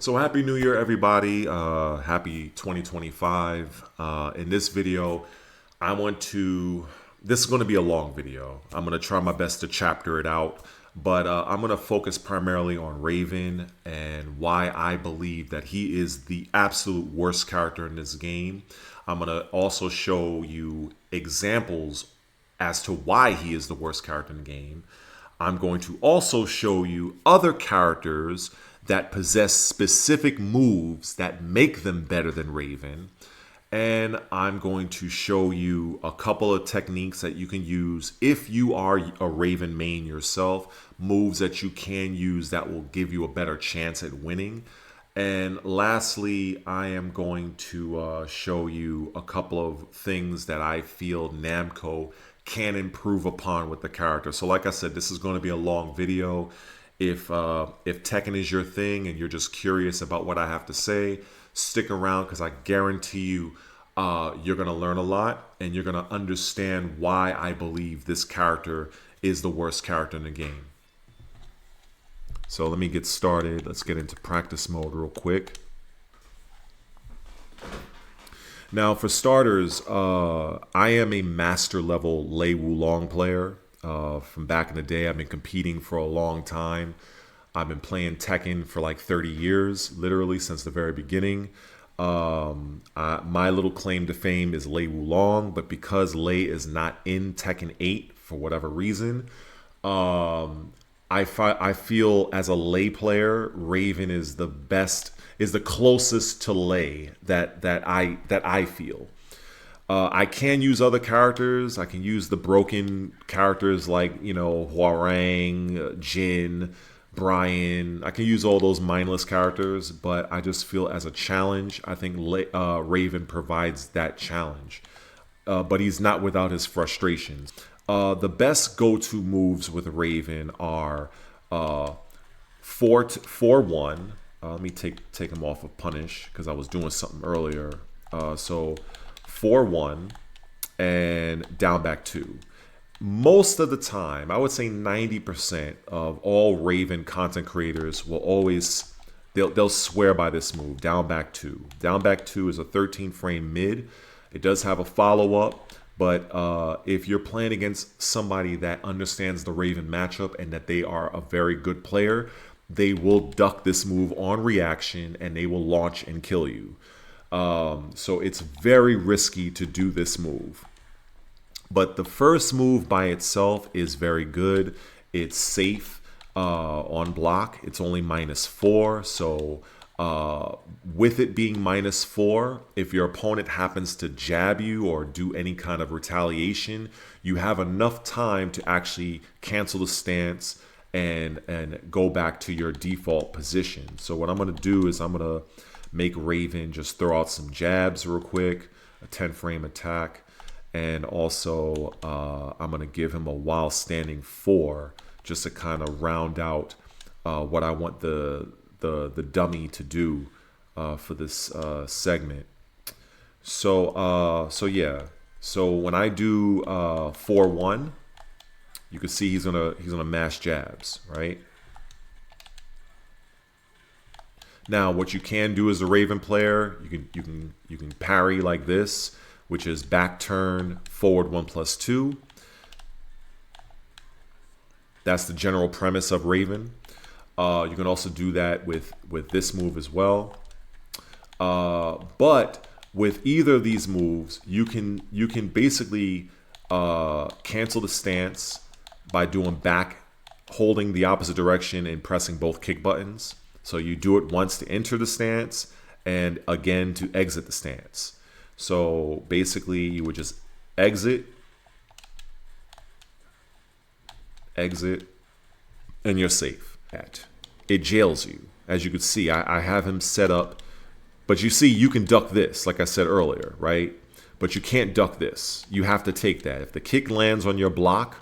So happy New Year, everybody. Happy 2025. In this video, this is going to be a long video. I'm going to try my best to chapter it out, but I'm going to focus primarily on Raven and why I believe that he is the absolute worst character in this game. I'm going to also show you examples as to why he is the worst character in the game. I'm going to also show you other characters that possess specific moves that make them better than Raven. And I'm going to show you a couple of techniques that you can use if you are a Raven main yourself, moves that you can use that will give you a better chance at winning. And lastly, I am going to show you a couple of things that I feel Namco can improve upon with the character. So like I said, this is going to be a long video. If Tekken is your thing and you're just curious about what I have to say, stick around because I guarantee you you're going to learn a lot and you're going to understand why I believe this character is the worst character in the game. So let me get started. Let's get into practice mode real quick. Now for starters, I am a master level Lei Wu-long player. From back in the day, I've been competing for a long time. I've been playing Tekken for like 30 years, literally since the very beginning. My little claim to fame is Lei Wu-long, but because Lei is not in Tekken 8 for whatever reason, I feel as a Lei player, Raven is the best, is the closest to Lei that I feel. I can use other characters. I can use the broken characters like, Hwoarang, Jin, Brian. I can use all those mindless characters, but I just feel as a challenge, I think Raven provides that challenge. But he's not without his frustrations. The best go-to moves with Raven are 4-1. Let me take him off of punish because I was doing something earlier. So 4-1 and down back 2. Most of the time, I would say 90% of all Raven content creators will always, they'll swear by this move, down back 2. Down back 2 is a 13 frame mid. It does have a follow-up, but if you're playing against somebody that understands the Raven matchup and that they are a very good player, they will duck this move on reaction and they will launch and kill you. So it's very risky to do this move. But the first move by itself is very good. It's safe on block. It's only -4. So with it being -4, if your opponent happens to jab you or do any kind of retaliation, you have enough time to actually cancel the stance and go back to your default position. So what I'm going to do is I'm going to make Raven just throw out some jabs real quick, a 10 frame attack, and also I'm going to give him a while standing 4 just to kind of round out what I want the dummy to do for this segment. So yeah. So when I do 4-1, you can see he's gonna mash jabs, right? Now, what you can do as a Raven player, you can parry like this, which is back turn, forward 1+2. That's the general premise of Raven. You can also do that with this move as well. But with either of these moves, you can basically cancel the stance by doing back, holding the opposite direction and pressing both kick buttons. So you do it once to enter the stance and again to exit the stance. So basically you would just exit, and you're safe. It jails you. As you can see, I have him set up, but you see you can duck this, like I said earlier, right? But you can't duck this. You have to take that. If the kick lands on your block,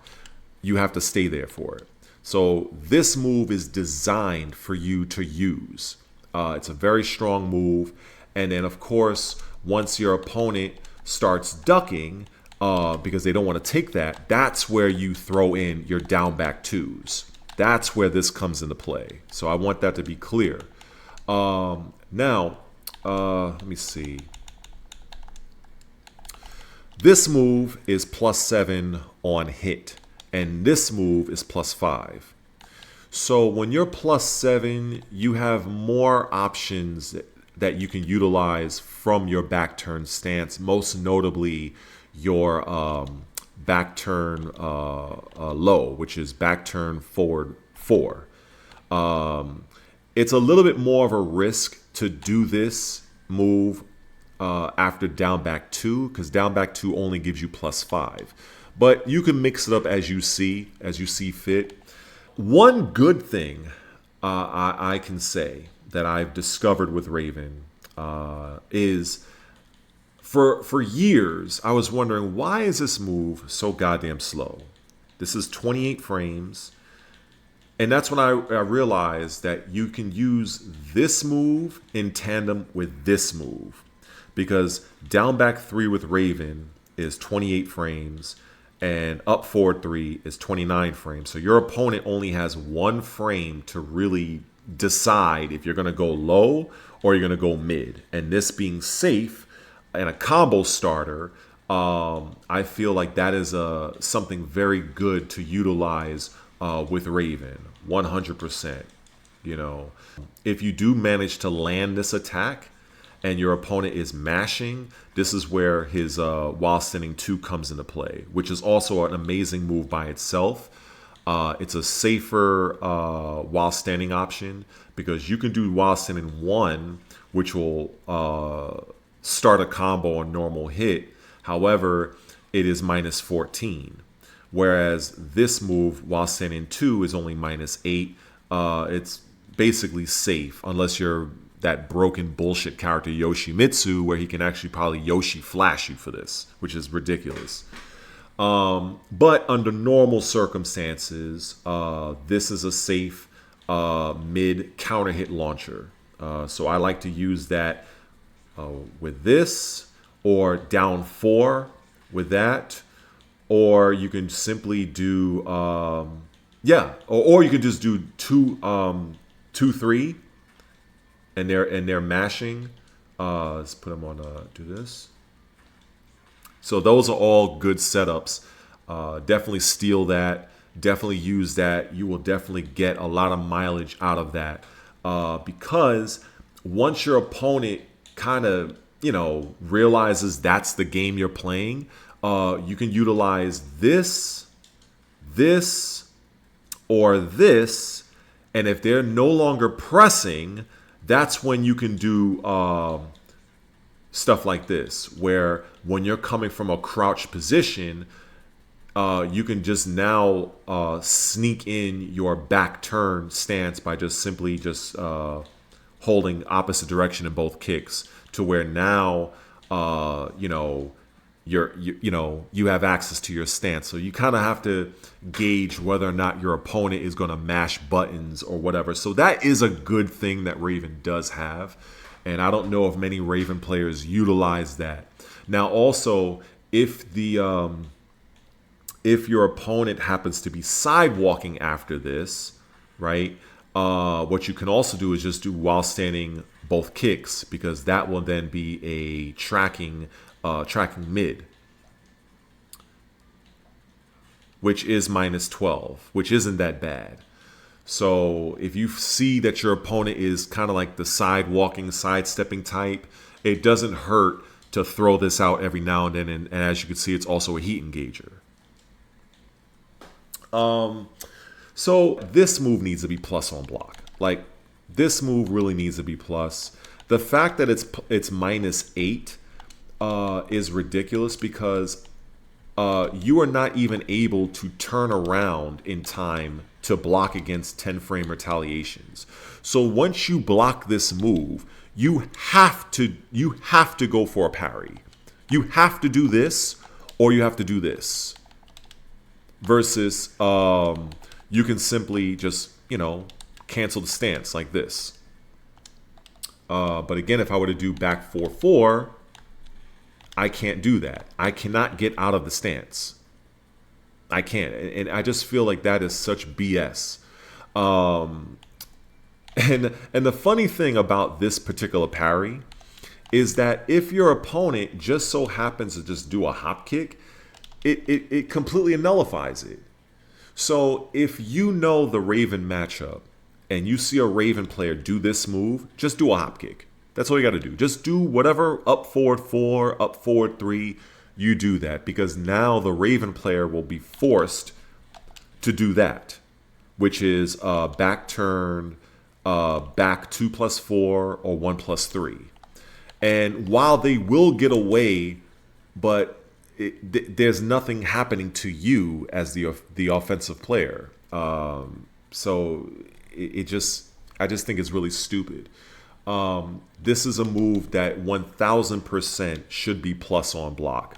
you have to stay there for it. So this move is designed for you to use. It's a very strong move. And then, of course, once your opponent starts ducking, because they don't want to take that, that's where you throw in your down back 2s. That's where this comes into play. So I want that to be clear. Now, let me see. This move is +7 on hit, and this move is +5. So when you're +7, you have more options that you can utilize from your back turn stance, most notably your back turn low, which is back turn forward 4. It's a little bit more of a risk to do this move after down back 2, because down back 2 only gives you +5. But you can mix it up as you see fit. One good thing I can say that I've discovered with Raven is for years I was wondering, why is this move so goddamn slow? This is 28 frames. And that's when I realized that you can use this move in tandem with this move. Because down back 3 with Raven is 28 frames and up forward 3 is 29 frames. So your opponent only has 1 frame to really decide if you're going to go low or you're going to go mid. And this being safe and a combo starter, I feel like that is something very good to utilize with Raven, 100%. You know, if you do manage to land this attack and your opponent is mashing, this is where his while standing 2 comes into play, which is also an amazing move by itself. It's a safer while standing option because you can do while standing 1, which will start a combo on normal hit. However, it is -14. Whereas this move, while standing 2, is only -8. It's basically safe unless you're that broken bullshit character Yoshimitsu, where he can actually probably Yoshi flash you for this, which is ridiculous. But under normal circumstances, this is a safe mid counter hit launcher. So I like to use that with this, or down 4 with that. Or you can simply do, or you can just do 2-3, and they're mashing. Let's put them on. Do this. So those are all good setups. Definitely steal that. Definitely use that. You will definitely get a lot of mileage out of that because once your opponent kind of realizes that's the game you're playing. You can utilize this, or this, and if they're no longer pressing, that's when you can do stuff like this, where when you're coming from a crouch position, you can just now sneak in your back turn stance by just simply holding opposite direction in both kicks, to where now you have access to your stance. So you kind of have to gauge whether or not your opponent is going to mash buttons or whatever. So that is a good thing that Raven does have, and I don't know if many Raven players utilize that. Now also, if your opponent happens to be sidewalking after this, right, what you can also do is just do while standing both kicks, because that will then be a tracking mid, which is -12, which isn't that bad. So if you see that your opponent is kind of like the sidestepping type, it doesn't hurt to throw this out every now and then. And as you can see, it's also a heat engager. So this move needs to be plus on block. Like, this move really needs to be plus. The fact that it's -8 is ridiculous, because you are not even able to turn around in time to block against 10-frame retaliations. So once you block this move, you have to go for a parry. You have to do this, or you have to do this. Versus you can simply just cancel the stance like this. But again, if I were to do back 4-4, I can't do that. I cannot get out of the stance. I can't. And I just feel like that is such BS. And the funny thing about this particular parry is that if your opponent just so happens to just do a hop kick, it completely nullifies it. So if you know the Raven matchup and you see a Raven player do this move, just do a hop kick. That's all you got to do. Just do whatever up forward 4, up forward 3, you do that, because now the Raven player will be forced to do that, which is back turn, back 2+4 or 1+3. And while they will get away, but there's nothing happening to you as the offensive player. So I just think it's really stupid. This is a move that 1000% should be plus on block.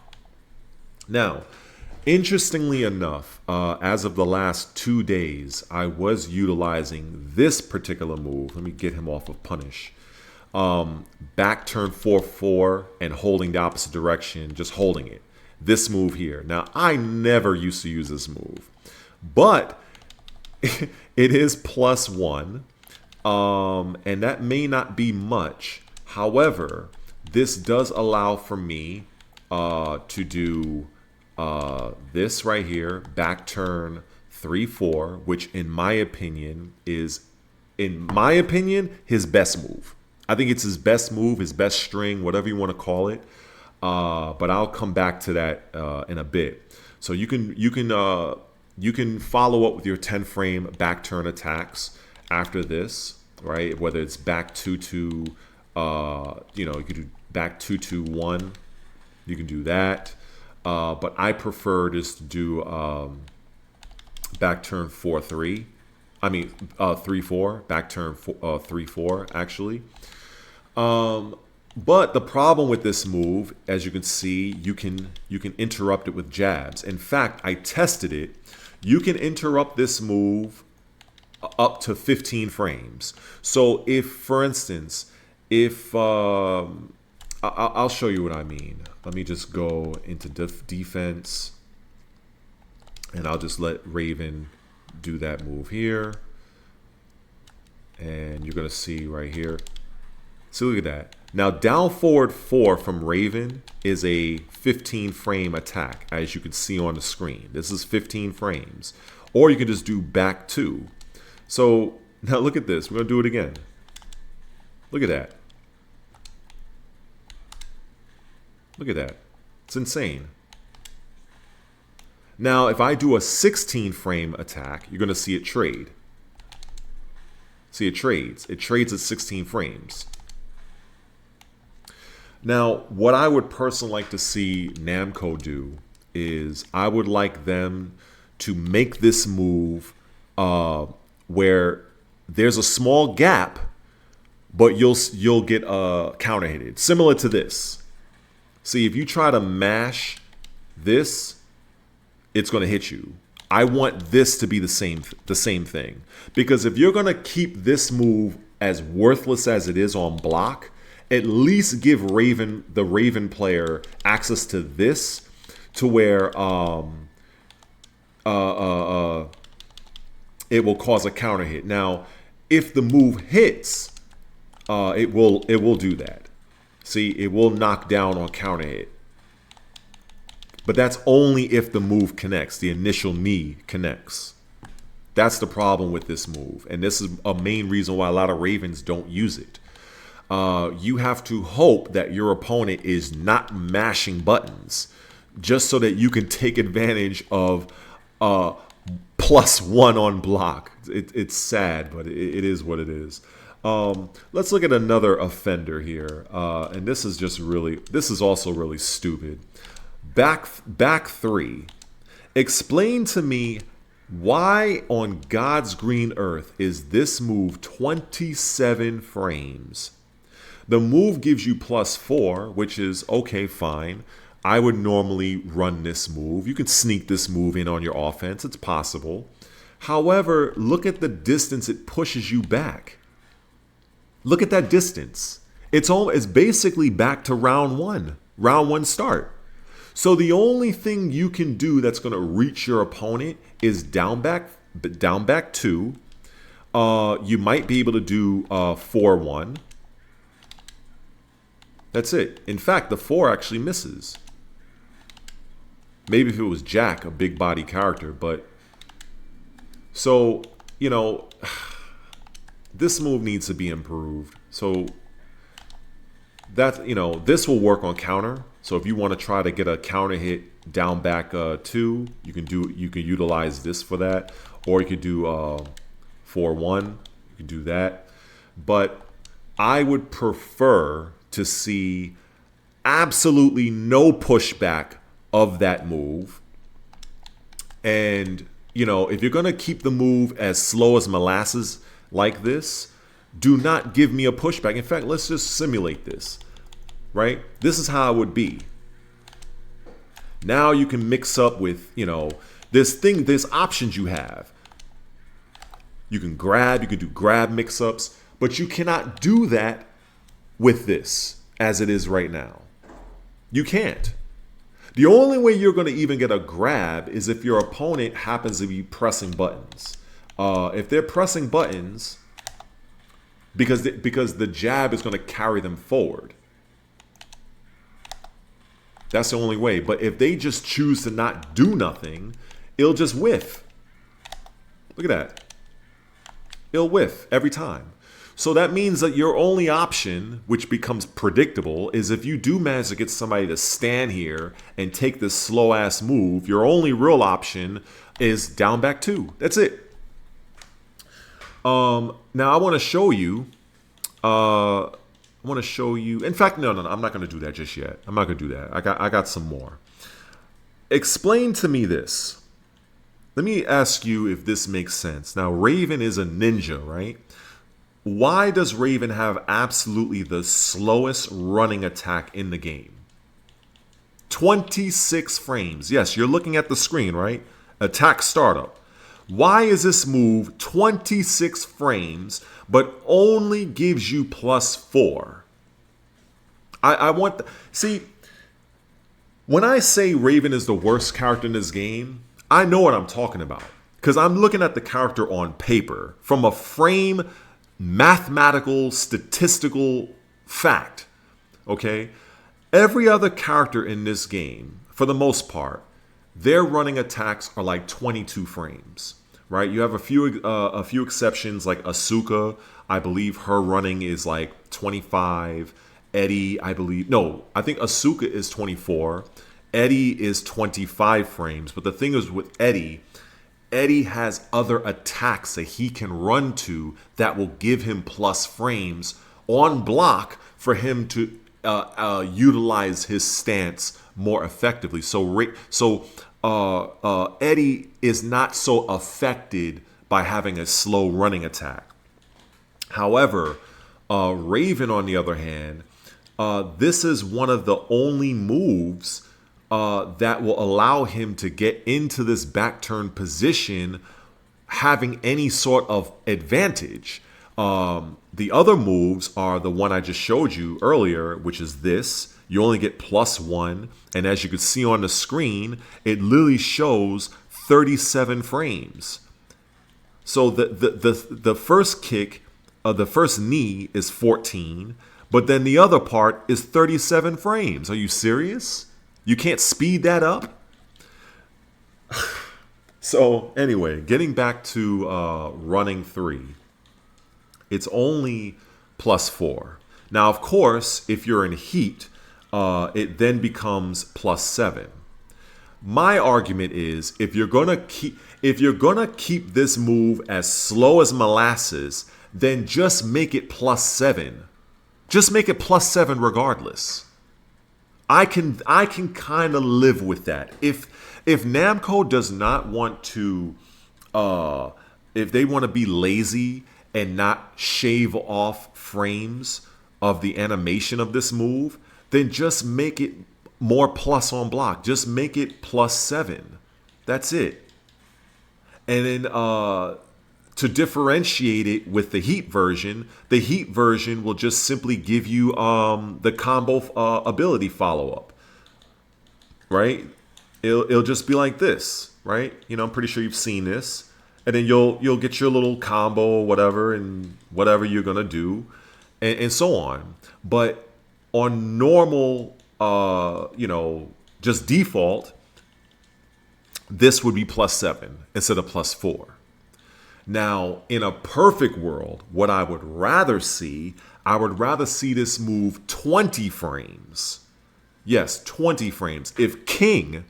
Now, interestingly enough, as of the last 2 days, I was utilizing this particular move. Let me get him off of punish. Back turn 4-4 and holding the opposite direction, just holding it. This move here. Now, I never used to use this move, but it is +1, and that may not be much. However, this does allow for me to do this right here, back turn 3-4, which in my opinion is, his best move. I think it's his best move, his best string, whatever you want to call it. But I'll come back to that in a bit. So you can follow up with your 10 frame back turn attacks after this, right? Whether it's back 2-2, you could do back 2-2-1. You can do that. But I prefer just to do back turn 4-3. 3-4, back turn 3-4 actually. But the problem with this move, as you can see, you can interrupt it with jabs. In fact, I tested it. You can interrupt this move up to 15 frames. So if, for instance, I'll show you what I mean. Let me just go into defense, and I'll just let Raven do that move here. And you're going to see right here. So look at that. Now, down forward 4 from Raven is a 15 frame attack, as you can see on the screen. This is 15 frames. Or you can just do back 2. So now look at this. We're going to do it again. Look at that. Look at that. It's insane. Now, if I do a 16 frame attack, you're going to see it trade. See, it trades. It trades at 16 frames. Now, what I would personally like to see Namco do is I would like them to make this move where there's a small gap, but you'll get counter hitted, similar to this. See, if you try to mash this, it's going to hit you. I want this to be the same thing, because if you're going to keep this move as worthless as it is on block, at least give the Raven player access to this, to where it will cause a counter hit. Now, if the move hits, it will do that. See, it will knock down on counter hit. But that's only if the move connects, the initial knee connects. That's the problem with this move. And this is a main reason why a lot of Ravens don't use it. You have to hope that your opponent is not mashing buttons, just so that you can take advantage of +1 on block. It's sad, but it is what it is. Let's look at another offender here. And this is also really stupid. Back 3. Explain to me, why on God's green earth is this move 27 frames? The move gives you +4, which is okay, fine. I would normally run this move. You can sneak this move in on your offense. It's possible. However, look at the distance it pushes you back. Look at that distance. It's basically back to round 1. Round 1 start. So the only thing you can do that's going to reach your opponent is down back 2, You might be able to do 4-1. That's it. In fact, the 4 actually misses. Maybe if it was Jack, a big body character, but so, you know, this move needs to be improved. So that, you know, this will work on counter. So if you want to try to get a counter hit down back 2, you can utilize this for that, or you could do 4-1. You can do that, but I would prefer to see absolutely no pushback of that move. And, you know, if you're going to keep the move as slow as molasses like this, do not give me a pushback. In fact, let's just simulate this, right? This is how it would be. Now you can mix up with, you know, there's options you have. You can do grab mix-ups, but you cannot do that with this as it is right now. You can't. The only way you're going to even get a grab is if your opponent happens to be pressing buttons. If they're pressing buttons, because the jab is going to carry them forward. That's the only way. But if they just choose to not do nothing, it'll just whiff. Look at that. It'll whiff every time. So that means that your only option, which becomes predictable, is if you do manage to get somebody to stand here and take this slow-ass move, your only real option is down back 2. That's it. Now I want to show you. In fact, no, I'm not going to do that just yet. I'm not going to do that. I got some more. Explain to me this. Let me ask you if this makes sense. Now, Raven is a ninja, right? Why does Raven have absolutely the slowest running attack in the game? 26 frames. Yes, you're looking at the screen, right? Attack startup. Why is this move 26 frames, but only gives you +4? See, when I say Raven is the worst character in this game, I know what I'm talking about. Because I'm looking at the character on paper from a frame mathematical, statistical fact. Okay? Every other character in this game, for the most part, their running attacks are like 22 frames, right? You have a few exceptions like Asuka. I believe her running is like 25. Eddie, I think Asuka is 24. Eddie is 25 frames. But the thing is with Eddie has other attacks that he can run to that will give him plus frames on block for him to utilize his stance more effectively. So Eddie is not so affected by having a slow running attack. However, Raven, on the other hand, this is one of the only moves that will allow him to get into this back turn position having any sort of advantage. The other moves are the one I just showed you earlier, which is this. You only get +1. And as you can see on the screen, it literally shows 37 frames. So the first kick, the first knee is 14, but then the other part is 37 frames. Are you serious? You can't speed that up? So anyway, getting back to running 3, it's only +4. Now, of course, if you're in heat, it then becomes +7. My argument is if you're gonna keep this move as slow as molasses, then just make it +7. Just make it +7 regardless. I can kind of live with that. If Namco does not want to, if they want to be lazy and not shave off frames of the animation of this move, then just make it more plus on block. Just make it +7. That's it. And then to differentiate it with the heat version will just simply give you the combo ability follow-up, right? It'll just be like this, right? You know, I'm pretty sure you've seen this. and then you'll get your little combo or whatever, and whatever you're gonna do, and so on. But on normal, just default, this would be +7 instead of +4. Now, in a perfect world, what I would rather see, I would rather see this move 20 frames. Yes, 20 frames. If King,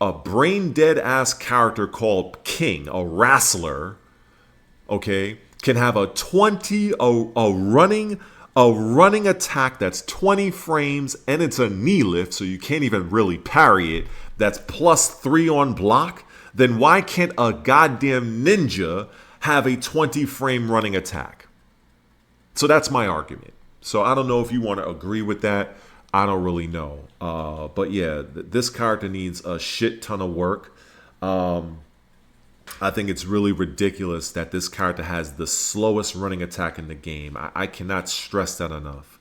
a brain dead ass character called King, a wrestler, okay, can have a running attack that's 20 frames, and it's a knee lift, so you can't even really parry it, that's +3 on block, then why can't a goddamn ninja have a 20 frame running attack? So that's my argument. So I don't know if you want to agree with that. I don't really know. But yeah, this character needs a shit ton of work. I think it's really ridiculous that this character has the slowest running attack in the game. I cannot stress that enough.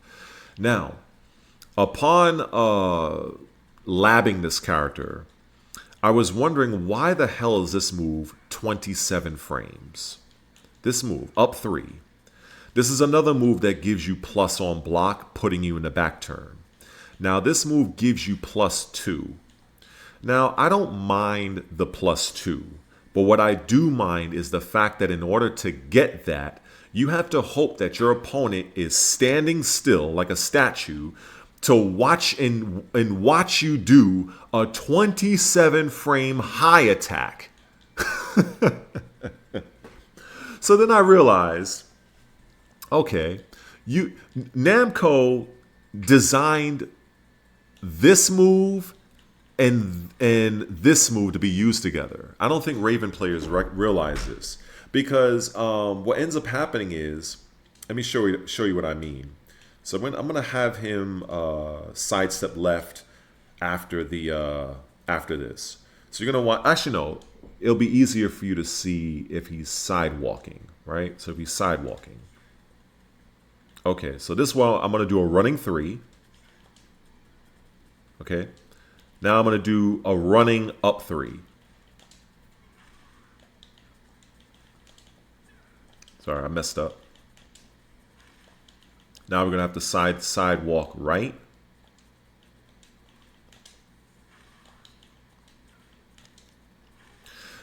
Now, upon labbing this character, I was wondering, why the hell is this move 27 frames? This move, up 3. This is another move that gives you plus on block, putting you in the back turn. Now, this move gives you +2. Now, I don't mind the +2, but what I do mind is the fact that in order to get that, you have to hope that your opponent is standing still like a statue to watch and watch you do a 27 frame high attack. So then I realized, okay, Namco designed this move and this move to be used together. I don't think Raven players realize this, because what ends up happening is, let me show you what I mean. So I'm gonna have him sidestep left after this. So you're gonna want, actually no, it'll be easier for you to see if he's sidewalking, right? So if he's sidewalking. Okay, so this one I'm gonna do a running 3. Okay. Now I'm gonna do a running up 3. Sorry, I messed up. Now we're gonna have to sidewalk right.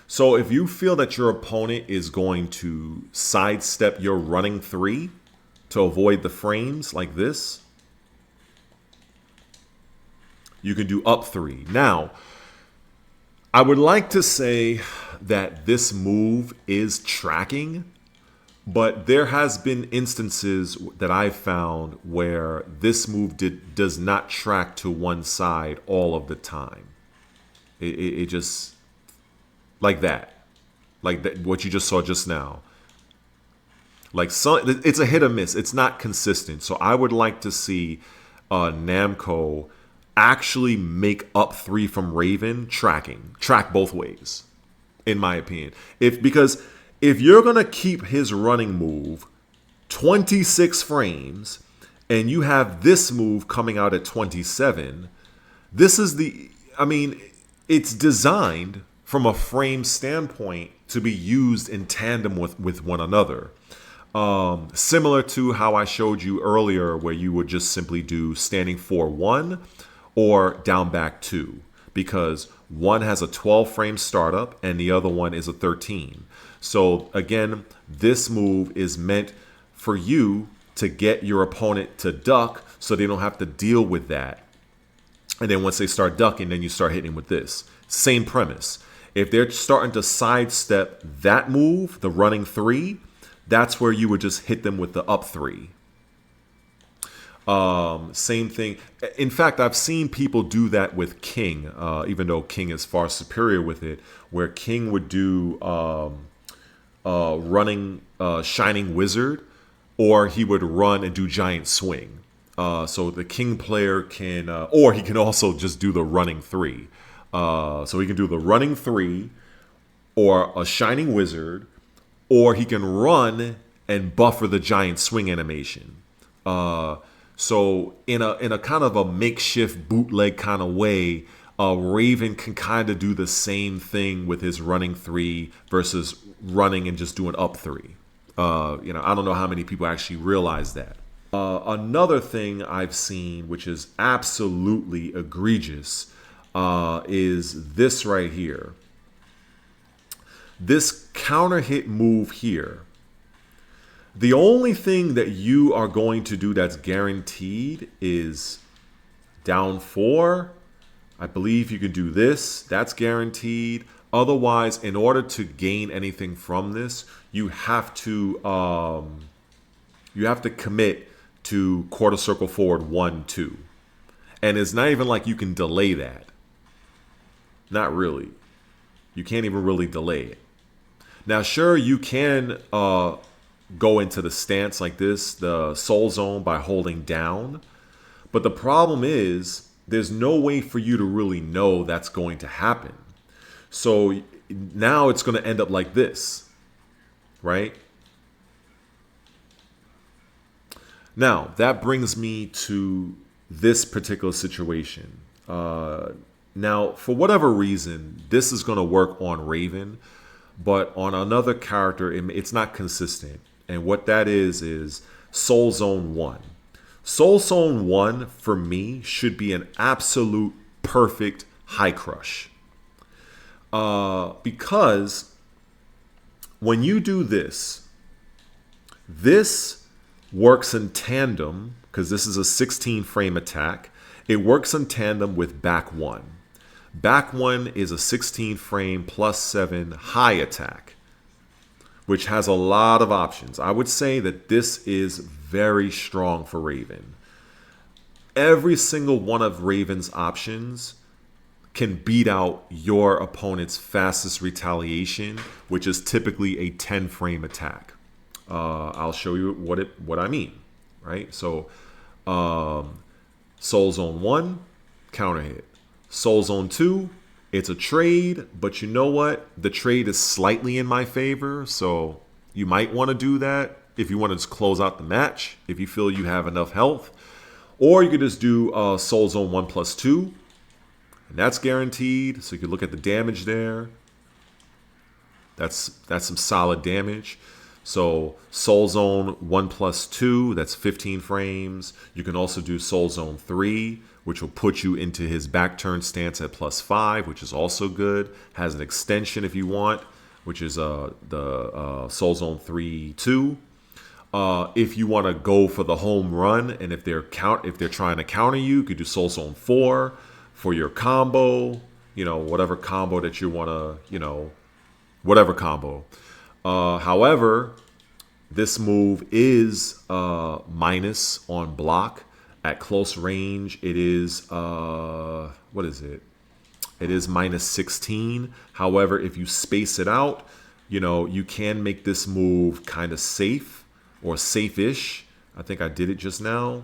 So if you feel that your opponent is going to sidestep your running 3 to avoid the frames like this, you can do up 3. Now, I would like to say that this move is tracking, but there has been instances that I've found where this move does not track to one side all of the time. It just, like that. Like that, what you just saw just now. Like, it's a hit or miss. It's not consistent. So I would like to see Namco actually make up 3 from Raven track both ways, in my opinion. Because if you're gonna keep his running move 26 frames and you have this move coming out at 27, this is it's designed from a frame standpoint to be used in tandem with one another. Similar to how I showed you earlier, where you would just simply do standing 4-1 or down back 2, because one has a 12 frame startup and the other one is a 13. So again, this move is meant for you to get your opponent to duck so they don't have to deal with that. And then once they start ducking, then you start hitting with this. Same premise. If they're starting to sidestep that move, the running 3, that's where you would just hit them with the up 3. Same thing. In fact, I've seen people do that with King, even though King is far superior with it, where King would do running Shining Wizard, or he would run and do Giant Swing. So the King player can, or he can also just do the running 3. So he can do the running 3 or a Shining Wizard, or he can run and buffer the Giant Swing animation. So in a kind of a makeshift bootleg kind of way, Raven can kind of do the same thing with his running 3 versus running and just doing up 3. I don't know how many people actually realize that. Another thing I've seen, which is absolutely egregious, is this right here. This counter hit move here. The only thing that you are going to do that's guaranteed is down 4. I believe you can do this. That's guaranteed. Otherwise, in order to gain anything from this, you have to commit to quarter circle forward 1, 2. And it's not even like you can delay that. Not really. You can't even really delay it. Now, sure, you can go into the stance like this, the soul zone, by holding down. But the problem is there's no way for you to really know that's going to happen. So now it's going to end up like this, right? Now, that brings me to this particular situation. Now, for whatever reason, this is going to work on Raven, but on another character, it's not consistent. And what that is Soul Zone 1. Soul Zone 1, for me, should be an absolute perfect high crush. Because when you do this, this works in tandem, because this is a 16 frame attack. It works in tandem with back 1. Back 1 is a 16 frame plus 7 high attack, which has a lot of options. I would say that this is very strong for Raven. Every single one of Raven's options can beat out your opponent's fastest retaliation, which is typically a 10 frame attack. I'll show you what I mean, right? So Soul Zone 1, counter hit. Soul Zone 2, it's a trade, but you know what? The trade is slightly in my favor, so you might want to do that if you want to just close out the match, if you feel you have enough health. Or you could just do Soul Zone 1 plus 2, and that's guaranteed. So you can look at the damage there. That's some solid damage. So Soul Zone 1 plus 2, that's 15 frames. You can also do Soul Zone 3, which will put you into his back turn stance at plus 5, which is also good. Has an extension if you want, which is the Soul Zone 3, 2. If you want to go for the home run, and if they're trying to counter you, you could do Soul Zone 4 for your combo. Whatever combo that you want to, whatever combo. However, this move is minus on block. At close range, it is, what is it? It is minus 16. However, if you space it out, you can make this move kind of safe or safe-ish. I think I did it just now.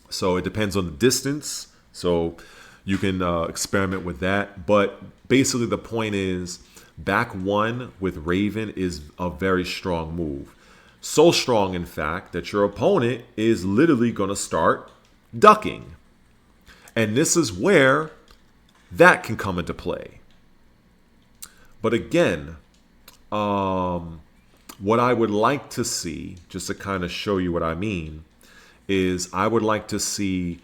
So it depends on the distance. So you can experiment with that. But basically the point is, back 1 with Raven is a very strong move. So strong, in fact, that your opponent is literally going to start ducking. And this is where that can come into play. But again, what I would like to see, just to kind of show you what I mean, is I would like to see,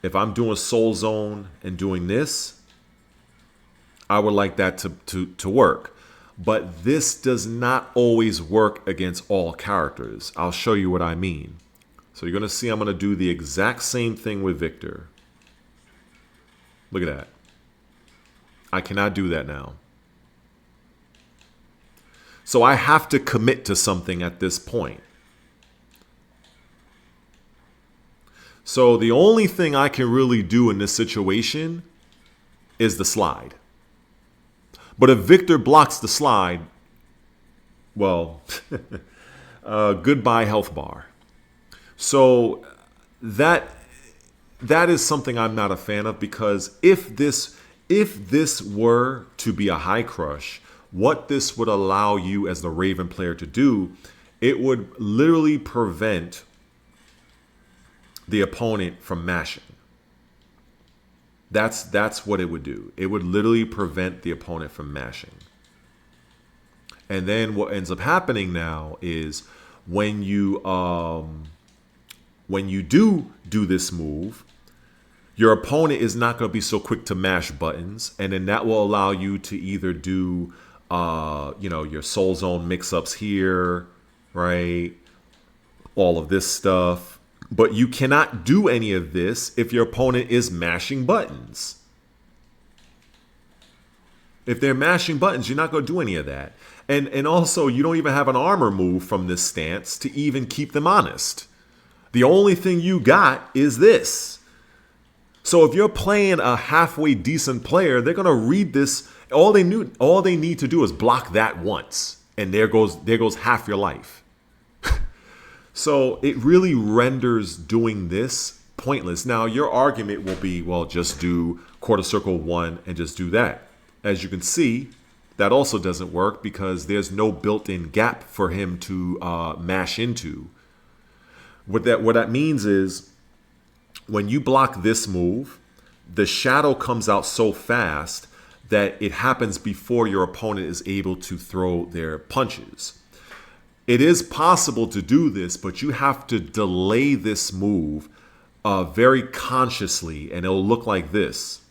if I'm doing Soul Zone and doing this, I would like that to work. But this does not always work against all characters. I'll show you what I mean. So you're going to see I'm going to do the exact same thing with Victor. Look at that. I cannot do that now. So I have to commit to something at this point. So the only thing I can really do in this situation is the slide. But if Victor blocks the slide, well, goodbye health bar. So that is something I'm not a fan of, because if this were to be a high crush, what this would allow you as the Raven player to do, it would literally prevent the opponent from mashing. That's what it would do. It would literally prevent the opponent from mashing. And then what ends up happening now is when you do this move, your opponent is not going to be so quick to mash buttons, and then that will allow you to either do your soul zone mix-ups here, right? All of this stuff. But you cannot do any of this if your opponent is mashing buttons. If they're mashing buttons, you're not going to do any of that. And also, you don't even have an armor move from this stance to even keep them honest. The only thing you got is this. So if you're playing a halfway decent player, they're going to read this. All they need to do is block that once. And there goes half your life. So it really renders doing this pointless. Now, your argument will be, well, just do quarter circle 1 and just do that. As you can see, that also doesn't work because there's no built-in gap for him to mash into. What that means is when you block this move, the shadow comes out so fast that it happens before your opponent is able to throw their punches. It is possible to do this, but you have to delay this move very consciously, and it'll look like this.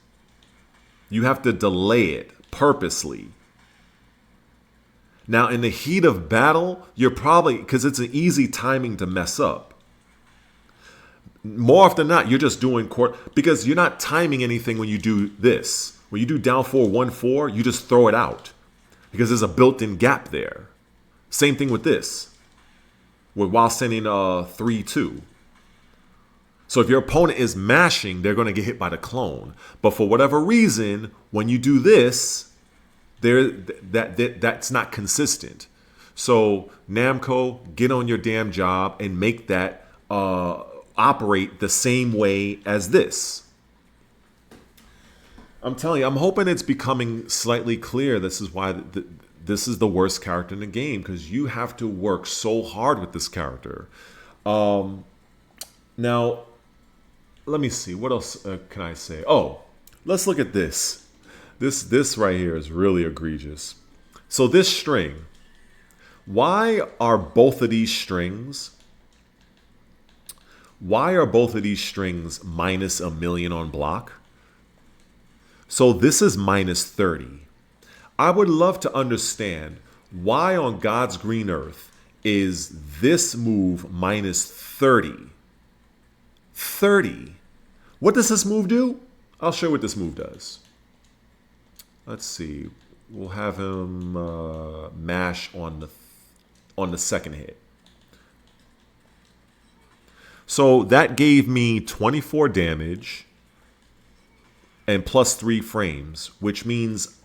You have to delay it purposely. Now, in the heat of battle, you're probably, because it's an easy timing to mess up. More often than not, you're just doing because you're not timing anything when you do this. When you do down 4, 1, 4, you just throw it out because there's a built-in gap there. Same thing with this, while sending 3, 2. So if your opponent is mashing, they're going to get hit by the clone. But for whatever reason, when you do this, that's not consistent. So Namco, get on your damn job and make that operate the same way as this. I'm telling you, I'm hoping it's becoming slightly clear. This is why this is the worst character in the game, because you have to work so hard with this character. Now, let me see. What else can I say? Oh, let's look at this. This right here is really egregious. So this string, why are both of these strings minus a million on block? So this is minus 30. I would love to understand why on God's green earth is this move minus 30. 30. What does this move do? I'll show you what this move does. Let's see. We'll have him mash on the second hit. So that gave me 24 damage and plus 3 frames, which means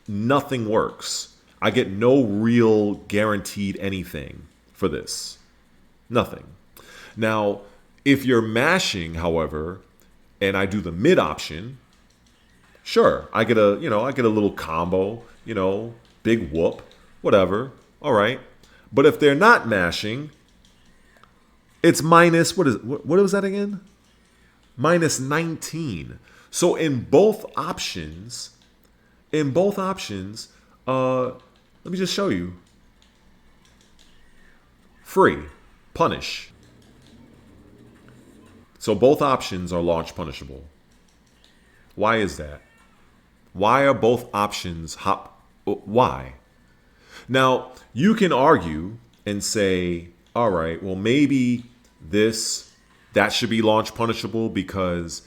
nothing works. I get no real guaranteed anything for this. Nothing. Now, if you're mashing, however, and I do the mid option, sure, I get a little combo, big whoop, whatever. All right. But if they're not mashing, it's minus, what was that again? Minus 19. So in both options, let me just show you. Free, punish. So both options are launch punishable. Why is that? Why are both options why? Now, you can argue and say, all right, well, maybe that should be launch punishable because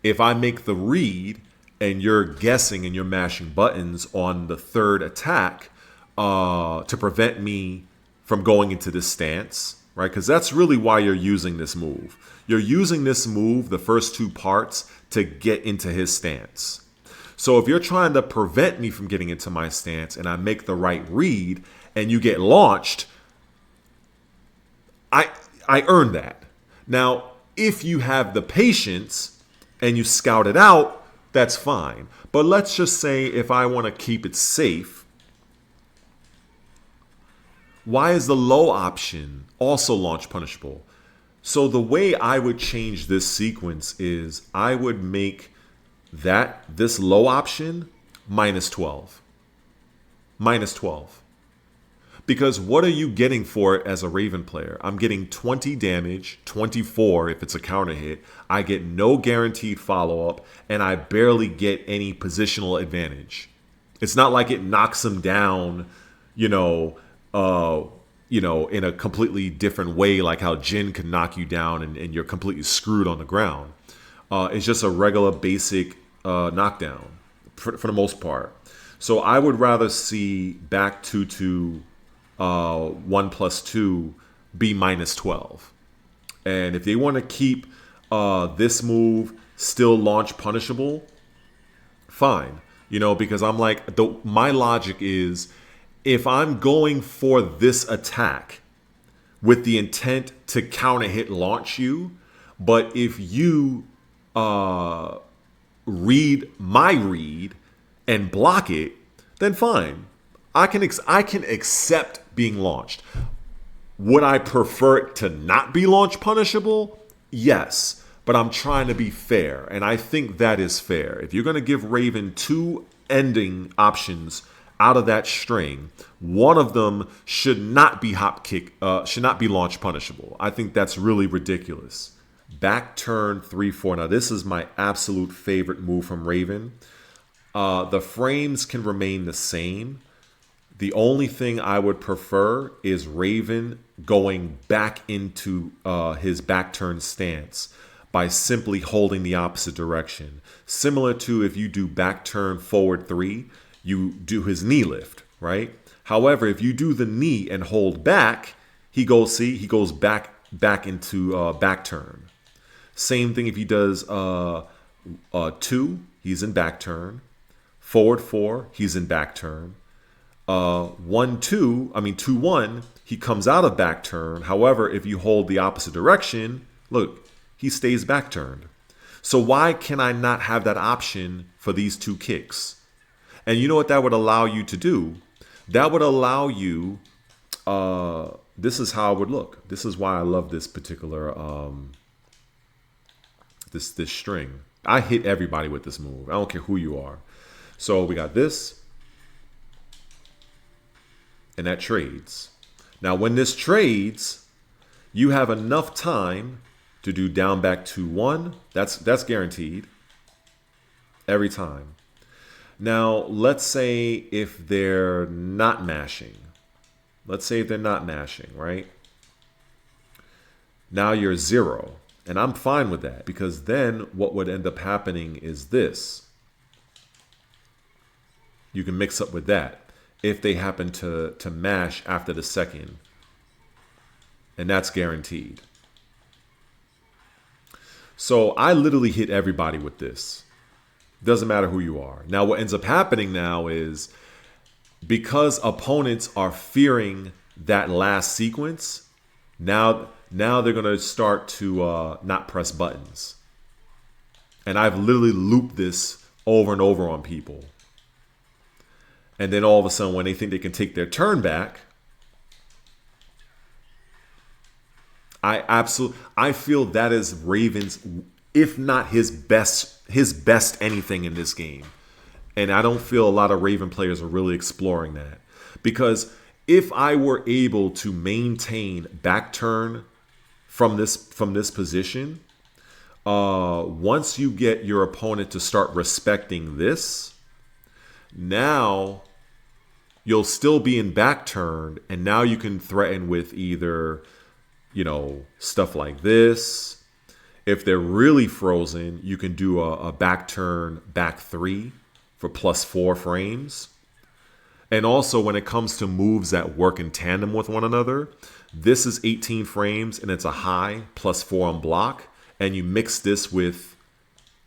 if I make the read and you're guessing and you're mashing buttons on the third attack to prevent me from going into this stance, right? Because that's really why you're using this move. You're using this move, the first 2 parts, to get into his stance. So if you're trying to prevent me from getting into my stance and I make the right read and you get launched, I earned that. Now, if you have the patience and you scout it out, that's fine. But let's just say if I want to keep it safe, why is the low option also launch punishable? So the way I would change this sequence is I would make this low option minus 12. Minus 12. Because what are you getting for it as a Raven player? I'm getting 20 damage, 24 if it's a counter hit. I get no guaranteed follow-up, and I barely get any positional advantage. It's not like it knocks him down, in a completely different way, like how Jin can knock you down and you're completely screwed on the ground. It's just a regular basic knockdown for the most part. So I would rather see back 2-2 1 plus 2 be minus 12. And if they want to keep this move still launch punishable, fine. Because I'm like, my logic is, if I'm going for this attack with the intent to counter hit launch you, but if you read my read and block it, then fine. I can accept being launched. Would I prefer it to not be launch punishable? Yes, but I'm trying to be fair, and I think that is fair. If you're going to give Raven 2 ending options out of that string, one of them should not be should not be launch punishable. I think that's really ridiculous. Back turn 3-4. Now this is my absolute favorite move from Raven. The frames can remain the same. The only thing I would prefer is Raven going back into his back turn stance by simply holding the opposite direction. Similar to if you do back turn forward 3, you do his knee lift, right? However, if you do the knee and hold back, he goes back into back turn. Same thing if he does 2, he's in back turn. Forward 4, he's in back turn. 2-1, he comes out of back turn. However, if you hold the opposite direction, look, he stays back turned. So why can I not have that option for these 2 kicks? And you know what that would allow you to do? That would allow you, this is how it would look. This is why I love this particular, this string. I hit everybody with this move. I don't care who you are. So we got this. And that trades. Now, when this trades, you have enough time to do down back 2-1. That's guaranteed every time. Now, let's say if they're not mashing. Let's say if they're not mashing, right? Now you're 0. And I'm fine with that, because then what would end up happening is this. You can mix up with that if they happen to mash after the second. And that's guaranteed. So I literally hit everybody with this. Doesn't matter who you are. Now what ends up happening now is, because opponents are fearing that last sequence, now they're going to start to not press buttons. And I've literally looped this over and over on people. And then all of a sudden, when they think they can take their turn back, I feel that is Raven's, if not his best anything in this game. And I don't feel a lot of Raven players are really exploring that. Because if I were able to maintain back turn from this position, once you get your opponent to start respecting this, now you'll still be in back turn, and now you can threaten with either, stuff like this. If they're really frozen, you can do a back turn back 3 for +4 frames. And also, when it comes to moves that work in tandem with one another, this is 18 frames and it's a high +4 on block, and you mix this with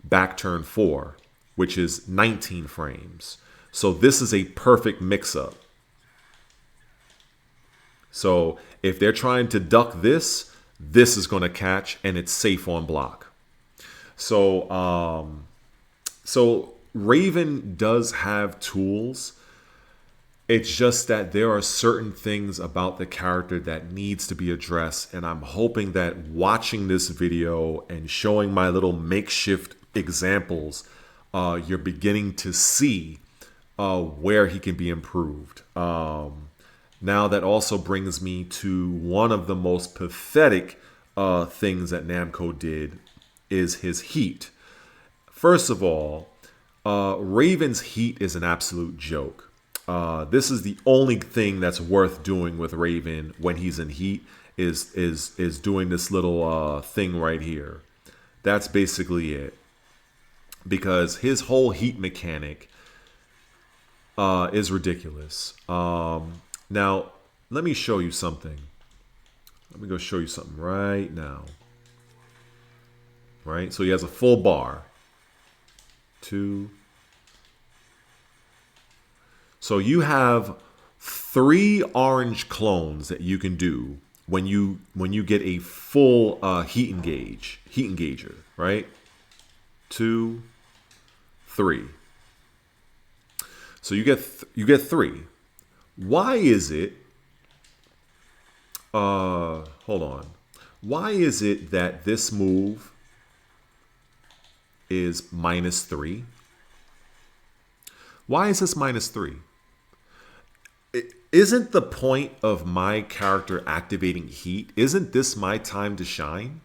back turn 4, which is 19 frames. So this is a perfect mix-up. So if they're trying to duck this is going to catch, and it's safe on block. So Raven does have tools It's just that there are certain things about the character that needs to be addressed, and I'm hoping that watching this video and showing my little makeshift examples, you're beginning to see where he can be improved. Now that also brings me to one of the most pathetic things that Namco did is his heat. First of all, Raven's heat is an absolute joke. This is the only thing that's worth doing with Raven when he's in heat is doing this little thing right here. That's basically it. Because his whole heat mechanic is ridiculous. Now, let me show you something. Let me go show you something right now. Right? So he has a full bar. 2. So you have 3 orange clones that you can do when you get a full heat engager, right? 2, 3. So you get 3. Why is it? Hold on. Why is it that this move is -3? Why is this -3? Isn't the point of my character activating heat? Isn't this my time to shine?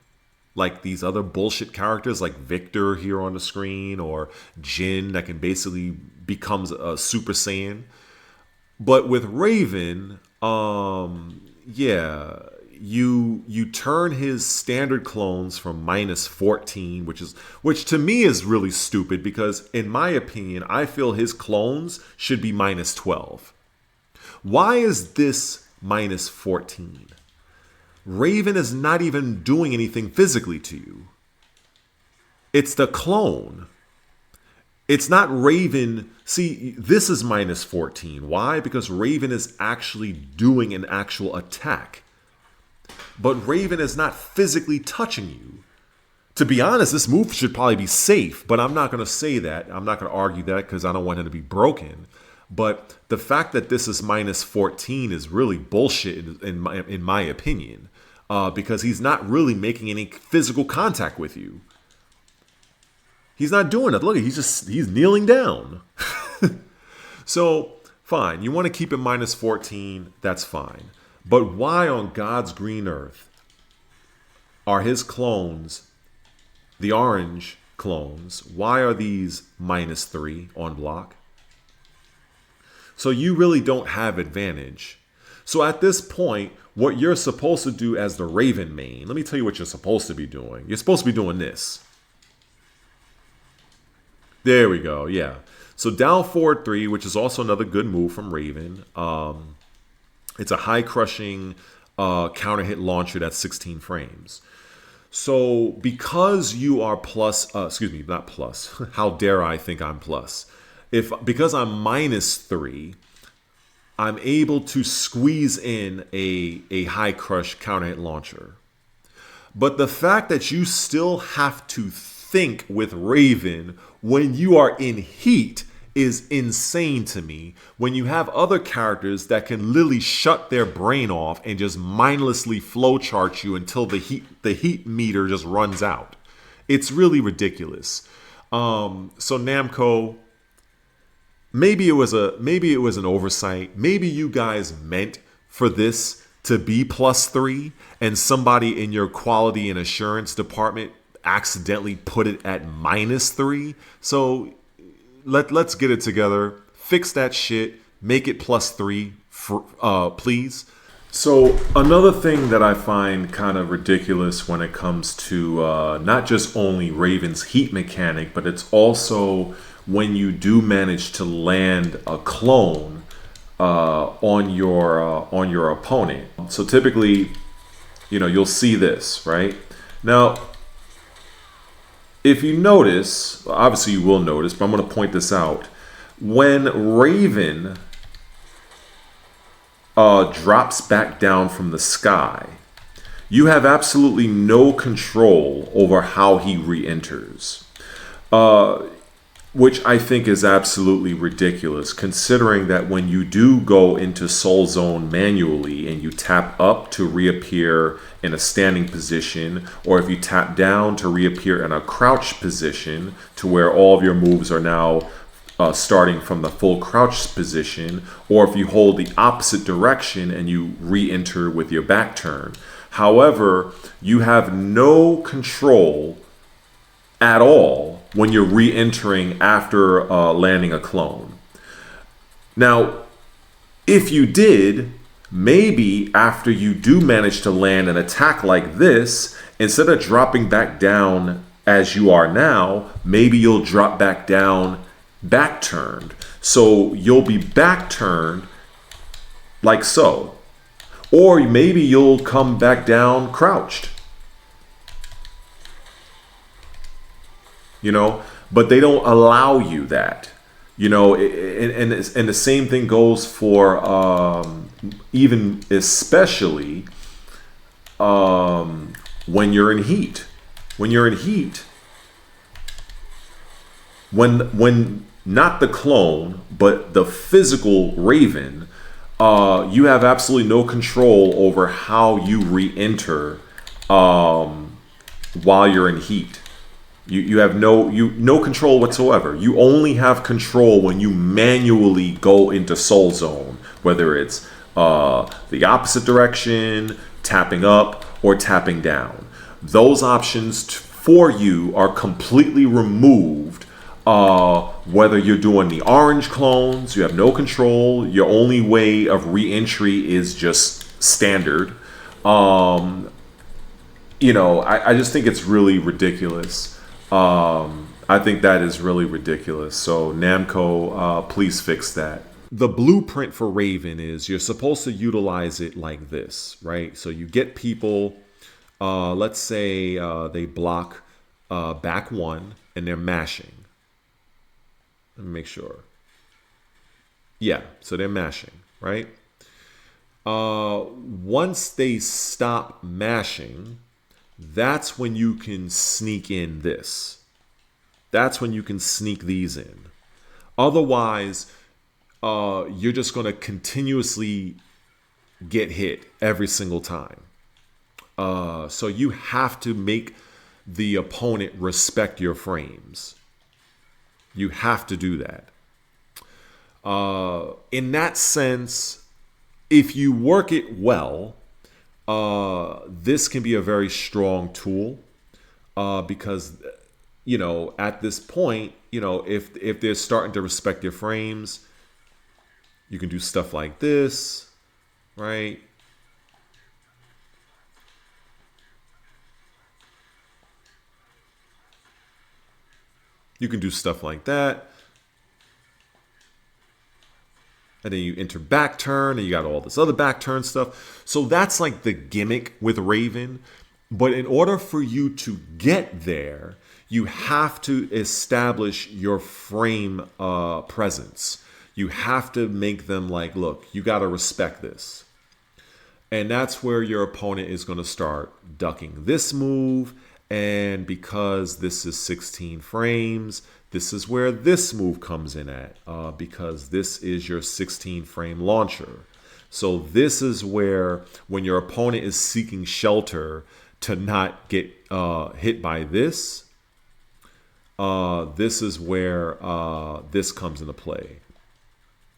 Like these other bullshit characters like Victor here on the screen or Jin that can basically becomes a Super Saiyan. But with Raven, yeah, you turn his standard clones from -14, which to me is really stupid because in my opinion, I feel his clones should be -12. Why is this -14? Raven is not even doing anything physically to you. It's the clone. It's not Raven. See, this is -14. Why? Because Raven is actually doing an actual attack. But Raven is not physically touching you. To be honest, this move should probably be safe, but I'm not going to say that. I'm not going to argue that because I don't want him to be broken. But the fact that this is -14 is really bullshit in my opinion, because he's not really making any physical contact with you. He's not doing it. Look, he's kneeling down. So fine, you want to keep it -14. That's fine. But why on God's green earth are his clones, the orange clones? Why are these -3 on block? So you really don't have advantage. So at this point, what you're supposed to do as the Raven main, let me tell you what you're supposed to be doing. You're supposed to be doing this. There we go, yeah. So down forward 3, which is also another good move from Raven. It's a high crushing counter hit launcher that's 16 frames. So because you are plus, excuse me, not plus. How dare I think I'm plus? Because I'm -3, I'm able to squeeze in a high crush counter hit launcher. But the fact that you still have to think with Raven when you are in heat is insane to me. When you have other characters that can literally shut their brain off and just mindlessly flowchart you until the heat meter just runs out. It's really ridiculous. So Namco, maybe it was an oversight. Maybe you guys meant for this to be +3 and somebody in your quality and assurance department accidentally put it at -3. So let's get it together. Fix that shit. Make it +3, please. So another thing that I find kind of ridiculous when it comes to not just only Raven's heat mechanic, but it's also when you do manage to land a clone on your opponent. So typically, you'll see this, right? Now, if you notice, obviously you will notice, but I'm going to point this out. When Raven drops back down from the sky, you have absolutely no control over how he re-enters. which I think is absolutely ridiculous, considering that when you do go into Soul Zone manually and you tap up to reappear in a standing position, or if you tap down to reappear in a crouch position to where all of your moves are now starting from the full crouch position, or if you hold the opposite direction and you re-enter with your back turn. However, you have no control at all when you're re-entering after landing a clone. Now, if you did, maybe after you do manage to land an attack like this, instead of dropping back down as you are now, maybe you'll drop back down back turned. So you'll be back turned like so. Or maybe you'll come back down crouched. But they don't allow you that, and the same thing goes for even especially when you're in heat. When not the clone but the physical Raven, you have absolutely no control over how you re-enter while you're in heat. You have no control whatsoever. You only have control when you manually go into Soul Zone, whether it's the opposite direction, tapping up, or tapping down. Those options for you are completely removed. Whether you're doing the orange clones, you have no control. Your only way of re-entry is just standard. I just think it's really ridiculous. I think that is really ridiculous. So Namco, please fix that. The blueprint for Raven is you're supposed to utilize it like this, right? So you get people, let's say they block back one and they're mashing. Let me make sure. Yeah, so they're mashing, right? Once they stop mashing, that's when you can sneak in this. That's when you can sneak these in. Otherwise, you're just going to continuously get hit every single time. So you have to make the opponent respect your frames. You have to do that. In that sense, if you work it well, this can be a very strong tool because, at this point, if they're starting to respect your frames, you can do stuff like this, right? You can do stuff like that. And then you enter back turn and you got all this other back turn stuff. So that's like the gimmick with Raven. But in order for you to get there, you have to establish your frame presence. You have to make them like, look, you got to respect this. And that's where your opponent is going to start ducking this move. And because this is 16 frames, this is where this move comes in at, because this is your 16 frame launcher. So this is where, when your opponent is seeking shelter to not get hit by this, this is where this comes into play.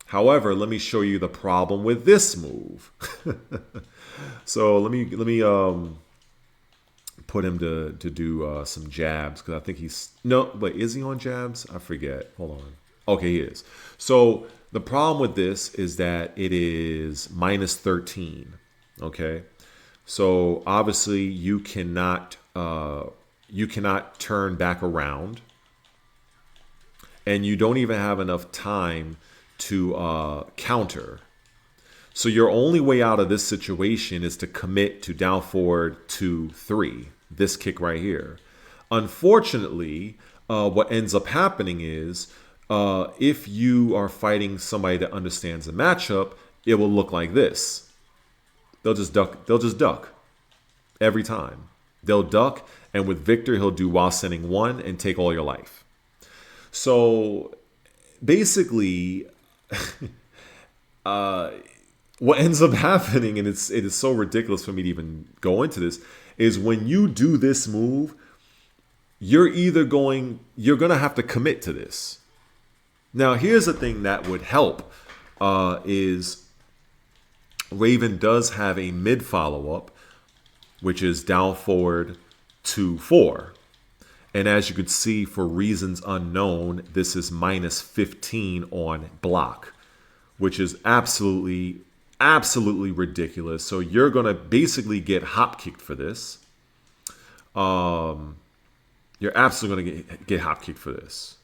However, let me show you the problem with this move. So let me put him to do some jabs, because I think is he on jabs? I forget. Hold on. Okay, he is. So the problem with this is that it is minus 13. Okay, so obviously you cannot turn back around, and you don't even have enough time to counter. So your only way out of this situation is to commit to down forward 2-3, this kick right here. Unfortunately, what ends up happening is if you are fighting somebody that understands the matchup, it will look like this. They'll just duck every time. They'll duck, and with Victor, he'll do while sending one and take all your life. So basically, what ends up happening, and it is so ridiculous for me to even go into this, is when you do this move, you're gonna have to commit to this. Now, here's the thing that would help is Raven does have a mid follow-up, which is down forward to 4. And as you could see, for reasons unknown, this is minus 15 on block, which is absolutely ridiculous. So you're going to basically get hop kicked for this. You're absolutely going to get hop kicked for this.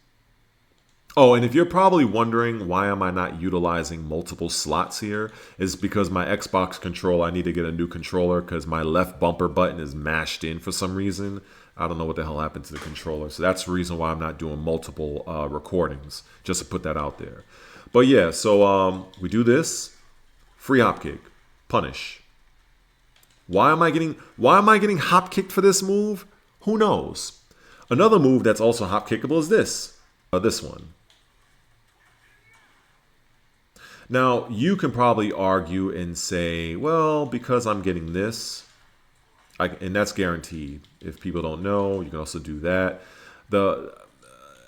Oh, and if you're probably wondering why am I not utilizing multiple slots here, is because my Xbox controller, I need to get a new controller because my left bumper button is mashed in for some reason. I don't know what the hell happened to the controller. So that's the reason why I'm not doing multiple recordings, just to put that out there. But yeah, so we do this, free hop kick, punish. Why am I getting hop kicked for this move? Who knows? Another move that's also hop kickable is this one. Now, you can probably argue and say, well, because I'm getting this, and that's guaranteed. If people don't know, you can also do that.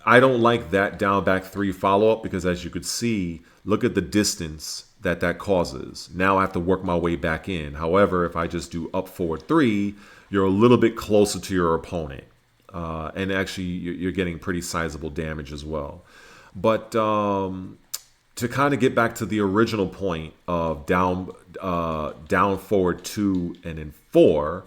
I don't like that down back 3 follow-up because, as you could see, look at the distance that causes. Now I have to work my way back in. However, if I just do up forward 3, you're a little bit closer to your opponent. And actually, you're getting pretty sizable damage as well. But to kind of get back to the original point of down forward 2 and then 4,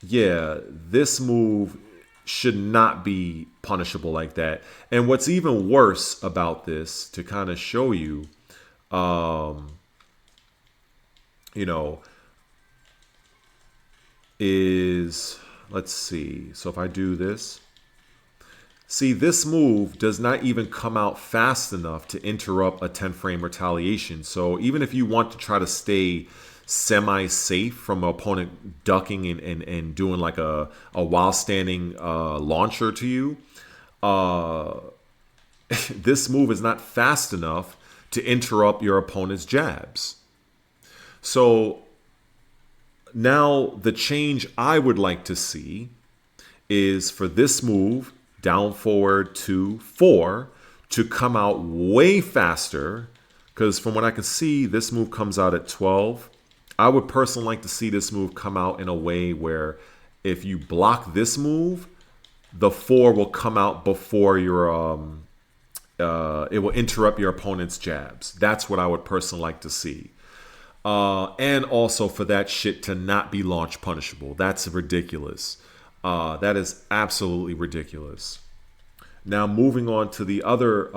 yeah, this move should not be punishable like that. And what's even worse about this, to kind of show you, is, let's see. So if I do this, see, this move does not even come out fast enough to interrupt a 10-frame retaliation. So even if you want to try to stay semi-safe from an opponent ducking and doing like a while standing launcher to you, this move is not fast enough to interrupt your opponent's jabs. So now the change I would like to see is for this move, down forward to 4, to come out way faster, because from what I can see, this move comes out at 12. I would personally like to see this move come out in a way where if you block this move, the 4 will come out before your it will interrupt your opponent's jabs. That's what I would personally like to see. And also for that shit to not be launch punishable. That's ridiculous. That is absolutely ridiculous. Now moving on to the other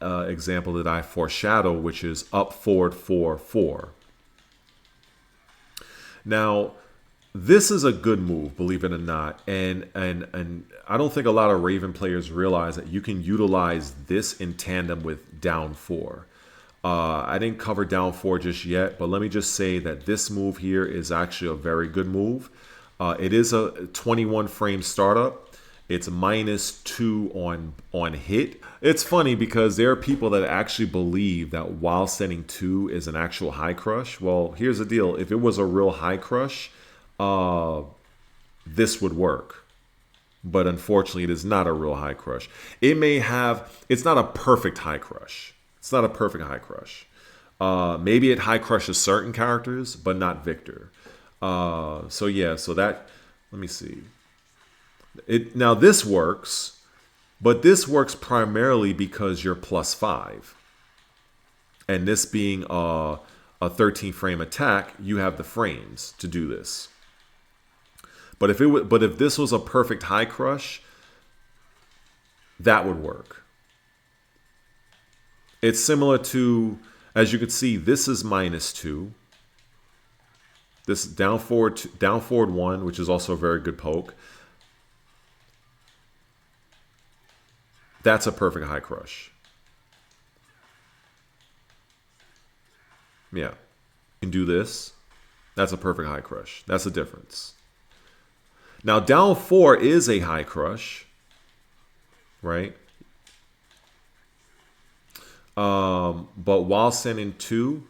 example that I foreshadow, which is up forward 4-4. Now, this is a good move, believe it or not, and I don't think a lot of Raven players realize that you can utilize this in tandem with down 4. I didn't cover down 4 just yet, but let me just say that this move here is actually a very good move. It is a 21 frame startup. It's -2 on hit. It's funny because there are people that actually believe that while standing 2 is an actual high crush. Well, here's the deal. If it was a real high crush, this would work. But unfortunately, it is not a real high crush. It's not a perfect high crush. It's not a perfect high crush. Maybe it high crushes certain characters, but not Victor. So yeah, let me see. Now this works, but this works primarily because you're +5. And this being a 13 frame attack, you have the frames to do this. But if this was a perfect high crush, that would work. It's similar to, as you can see, this is -2. This down forward 1, which is also a very good poke. That's a perfect high crush. Yeah. You can do this. That's a perfect high crush. That's the difference. Now, down 4 is a high crush. right? But while sending 2,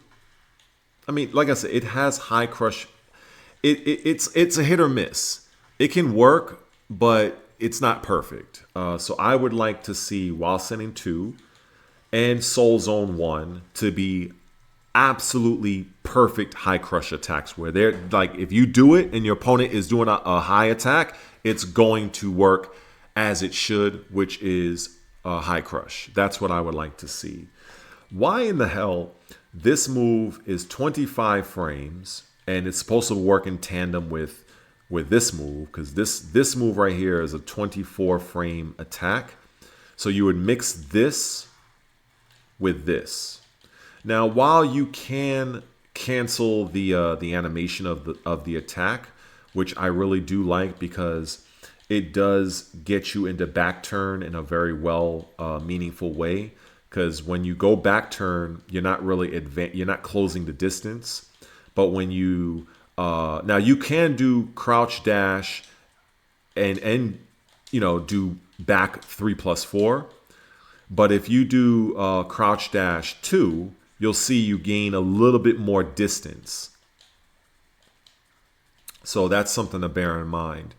I mean, like I said, it has high crush. It's a hit or miss. It can work, but it's not perfect. So I would like to see while sending 2 and Soul Zone 1 to be absolutely perfect high crush attacks where they're like, if you do it and your opponent is doing a high attack, it's going to work as it should, which is a high crush. That's what I would like to see. Why in the hell this move is 25 frames and it's supposed to work in tandem with this move, because this move right here is a 24 frame attack. So you would mix this with this. Now, while you can cancel the animation of the attack, which I really do like because it does get you into back turn in a very meaningful way. Because when you go back turn, you're not really you're not closing the distance. But when you now you can do crouch dash and do back 3+4. But if you do crouch dash 2, you'll see you gain a little bit more distance. So that's something to bear in mind.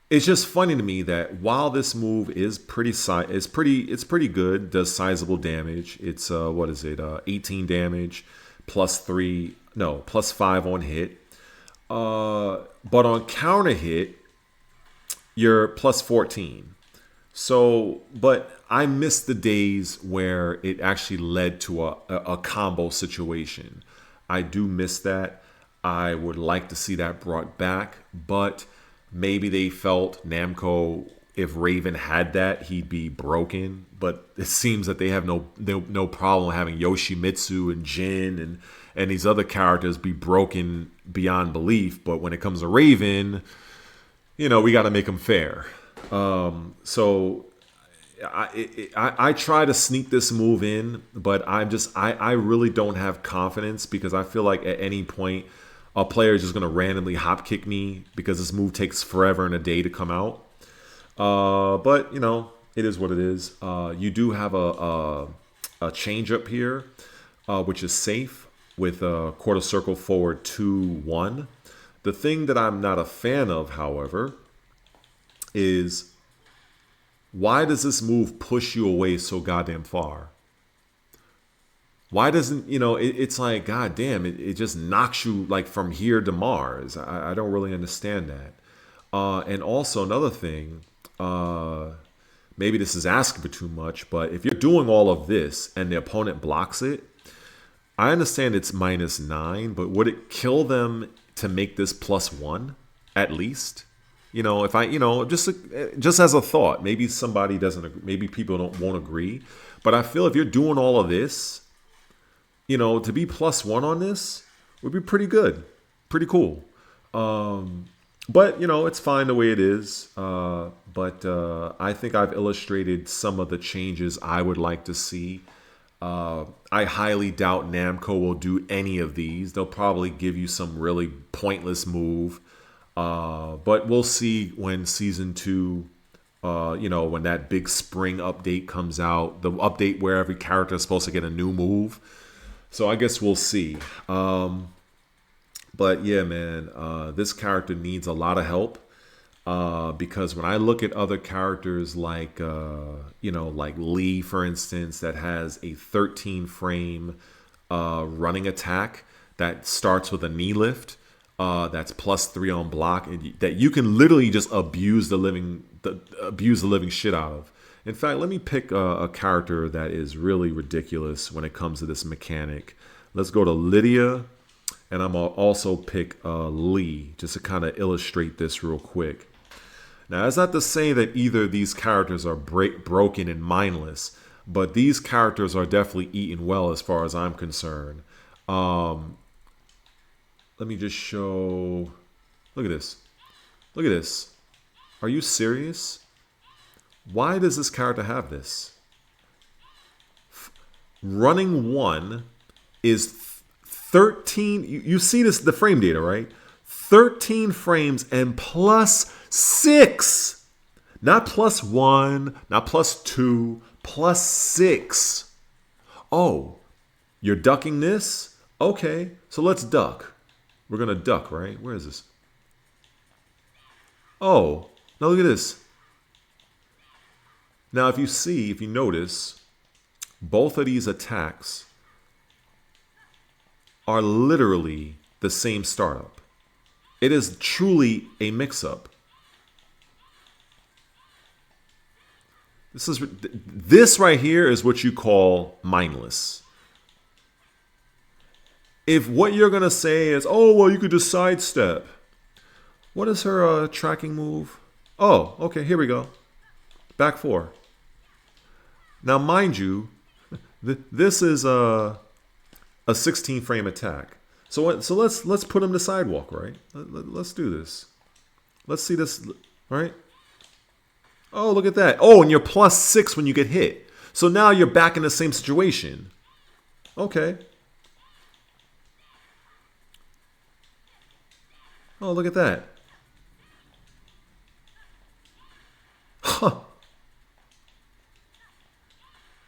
It's just funny to me that while this move is it's pretty good, does sizable damage. It's 18 damage plus 5 on hit. But on counter hit, you're plus 14. So, but I miss the days where it actually led to a combo situation. I do miss that. I would like to see that brought back, but maybe they felt Namco, if Raven had that, he'd be broken. But it seems that they have no problem having Yoshimitsu and Jin and these other characters be broken beyond belief. But when it comes to Raven, we got to make them fair. So I try to sneak this move in, but I really don't have confidence, because I feel like at any point a player is just going to randomly hop kick me because this move takes forever and a day to come out. But it is what it is. You do have a change up here, which is safe with a quarter circle forward 2-1. The thing that I'm not a fan of, however, is why does this move push you away so goddamn far? Why doesn't, it's like, god damn, it just knocks you like from here to Mars. I don't really understand that. And also another thing, maybe this is asking for too much, but if you're doing all of this and the opponent blocks it, I understand it's -9, but would it kill them to make this +1 at least? If I, just as a thought, maybe somebody doesn't, maybe people won't agree, but I feel if you're doing all of this, to be +1 on this would be pretty good, pretty cool. But it's fine the way it is. But I think I've illustrated some of the changes I would like to see. I highly doubt Namco will do any of these. They'll probably give you some really pointless move. But we'll see when season 2, when that big spring update comes out, the update where every character is supposed to get a new move. So I guess we'll see. But yeah, man, this character needs a lot of help. Because when I look at other characters like, like Lee, for instance, that has a 13 frame running attack that starts with a knee lift, that's +3 on block, and that you can literally just abuse the living shit out of. In fact, let me pick a character that is really ridiculous when it comes to this mechanic. Let's go to Lydia, and I'm gonna also pick Lee just to kind of illustrate this real quick. Now, that's not to say that either of these characters are broken and mindless, but these characters are definitely eaten well as far as I'm concerned. Let me just show. Look at this. Look at this. Are you serious? Why does this character have this? Running 1 is 13. You see this, the frame data, right? 13 frames and +6. Not +1, not +2, +6. Oh, you're ducking this? Okay, so let's duck. We're going to duck, right? Where is this? Oh, now look at this. Now, if you notice, both of these attacks are literally the same startup. It is truly a mix-up. This right here is what you call mindless. If what you're going to say is, oh, well, you could just sidestep. What is her tracking move? Oh, okay, here we go. Back 4. Now, mind you, this is a 16 frame attack. So let's put him to sidewalk, right? Let's do this. Let's see this, right? Oh, look at that. Oh, and you're +6 when you get hit. So now you're back in the same situation. Okay. Oh, look at that. Huh.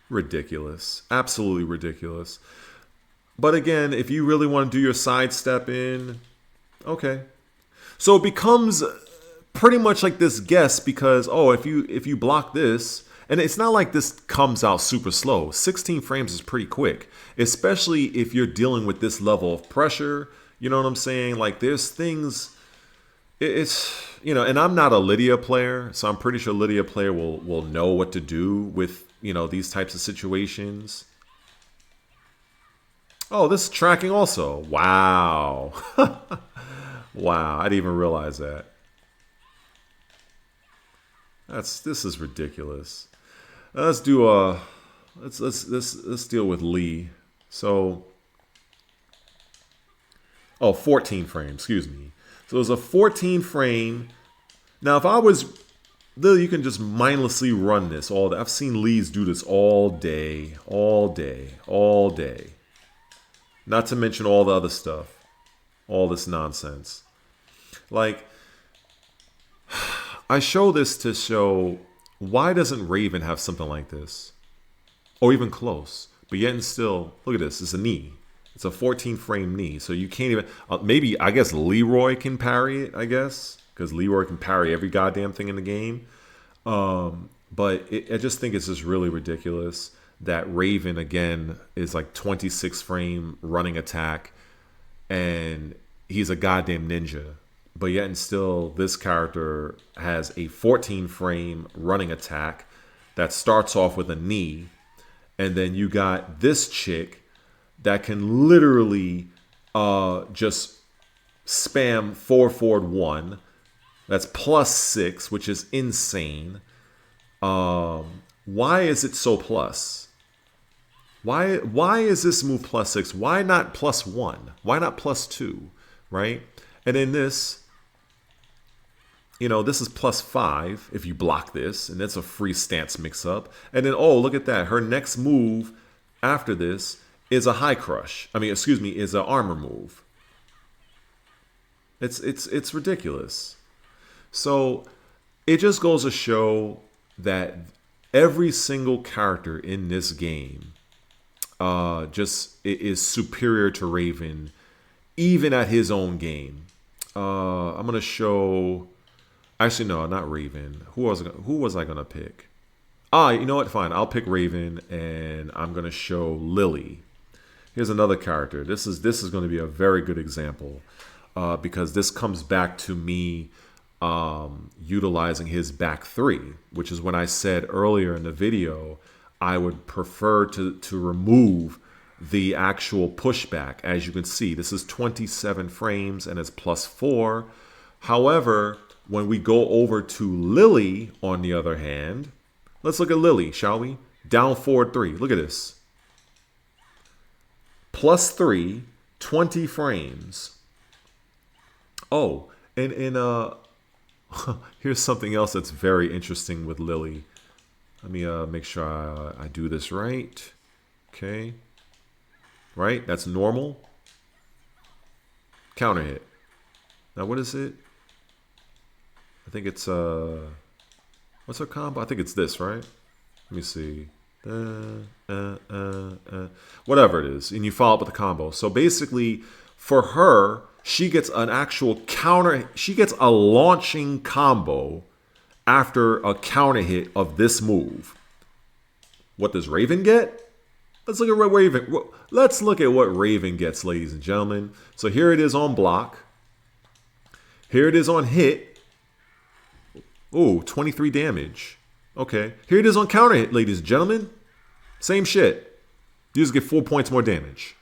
Ridiculous. Absolutely ridiculous. But again, if you really want to do your sidestep in, okay. So it becomes pretty much like this guess because, oh, if you block this, and it's not like this comes out super slow. 16 frames is pretty quick, especially if you're dealing with this level of pressure. You know what I'm saying? Like there's things, it's, you know, and I'm not a Lydia player, so I'm pretty sure Lydia player will know what to do with, you know, these types of situations. Oh, this is tracking also. Wow. Wow, I didn't even realize that. This is ridiculous. Let's do let's deal with Lee. So 14 frames, excuse me. So it's a 14 frame. Now if I was you can just mindlessly run this all day. I've seen Lees do this all day, all day, all day. Not to mention all the other stuff. All this nonsense. Like, I show this to show why doesn't Raven have something like this? Or even close. But yet and still, look at this. It's a knee. It's a 14 frame knee. So you can't even, maybe, I guess Leroy can parry it, I guess. Because Leroy can parry every goddamn thing in the game. But I just think it's just really ridiculous that Raven, again, is like 26 frame running attack. And he's a goddamn ninja. But yet and still, this character has a 14 frame running attack that starts off with a knee. And then you got this chick that can literally just spam 4-1. That's +6, which is insane. Why is it so plus? Why is this move +6? Why not +1? Why not +2? Right? And then this, you know, this is +5 if you block this, and that's a free stance mix-up. And then, oh, look at that. Her next move after this is a high crush. I mean, excuse me, is an armor move. It's ridiculous. So it just goes to show that every single character in this game just is superior to Raven, even at his own game. I'm gonna show. Actually, no, not Raven. Who was I gonna pick? You know what? Fine, I'll pick Raven, and I'm gonna show Lily. Here's another character. This is going to be a very good example because this comes back to me utilizing his back 3, which is when I said earlier in the video I would prefer to remove the actual pushback. As you can see, this is 27 frames and it's +4. However, when we go over to Lily, on the other hand, let's look at Lily, shall we? Down forward 3. Look at this. +3, 20 frames. Oh, and here's something else that's very interesting with Lily. Let me make sure I do this right. Okay. Right? That's normal. Counter hit. Now what is it? I think it's What's her combo? I think it's this, right? Let me see. Whatever it is. And you follow up with the combo. So basically, for her, she gets an actual counter. She gets a launching combo after a counter hit of this move. What does Raven get? Let's look at what Raven. Let's look at what Raven gets, ladies and gentlemen. So here it is on block. Here it is on hit. Ooh, 23 damage. Okay. Here it is on counter hit, ladies and gentlemen. Same shit. You just get 4 points more damage.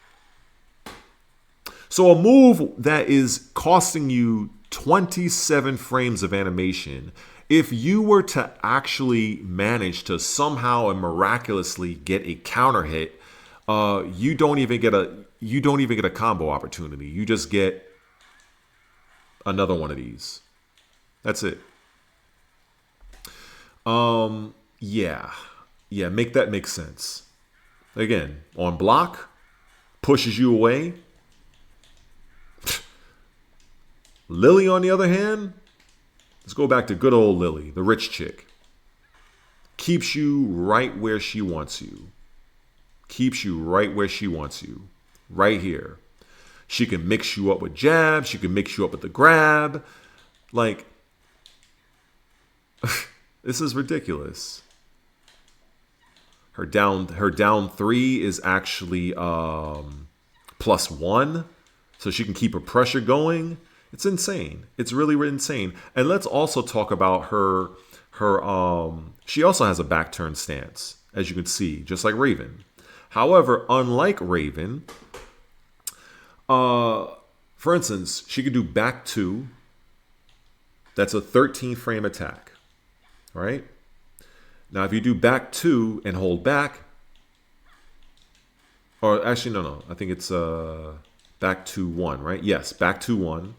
So a move that is costing you 27 frames of animation, if you were to actually manage to somehow and miraculously get a counter hit, you don't even get a combo opportunity. You just get another one of these. That's it. Yeah, make that make sense. Again, on block, pushes you away. Lily, on the other hand, let's go back to good old Lily, the rich chick. Keeps you right where she wants you. Keeps you right where she wants you. Right here. She can mix you up with jabs. She can mix you up with the grab. Like, this is ridiculous. Her down 3 is actually +1. So she can keep her pressure going. It's insane. It's really insane. And let's also talk about her she also has a back turn stance, as you can see, just like Raven. However, unlike Raven, for instance, she could do back 2. That's a 13 frame attack, right? Now, if you do back 2 and hold back, or actually, no, I think it's back 2-1, right? Yes, back 2-1.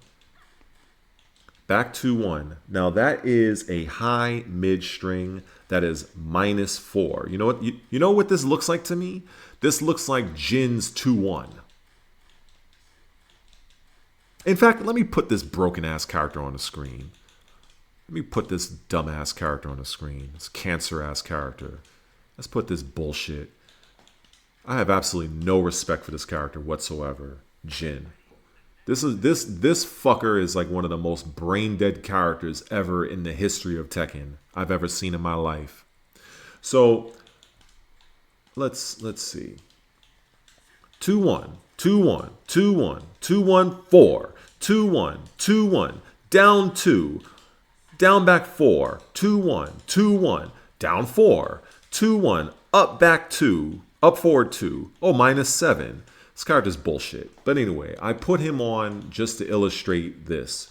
Back 2-1. Now that is a high mid string that is -4. You know what? You know what this looks like to me? This looks like Jin's 2-1. In fact, let me put this broken ass character on the screen. Let me put this dumbass character on the screen. This cancer ass character. Let's put this bullshit. I have absolutely no respect for this character whatsoever. Jin. This fucker is like one of the most brain dead characters ever in the history of Tekken I've ever seen in my life. So let's see. 2-1, 2-1, 2-1, 2-1, 4, 2-1, 2-1, down 2, down back 4, 2-1, 2-1, down 4, 2-1, up back 2, up forward 2, oh, -7. This character's bullshit. But anyway, I put him on just to illustrate this.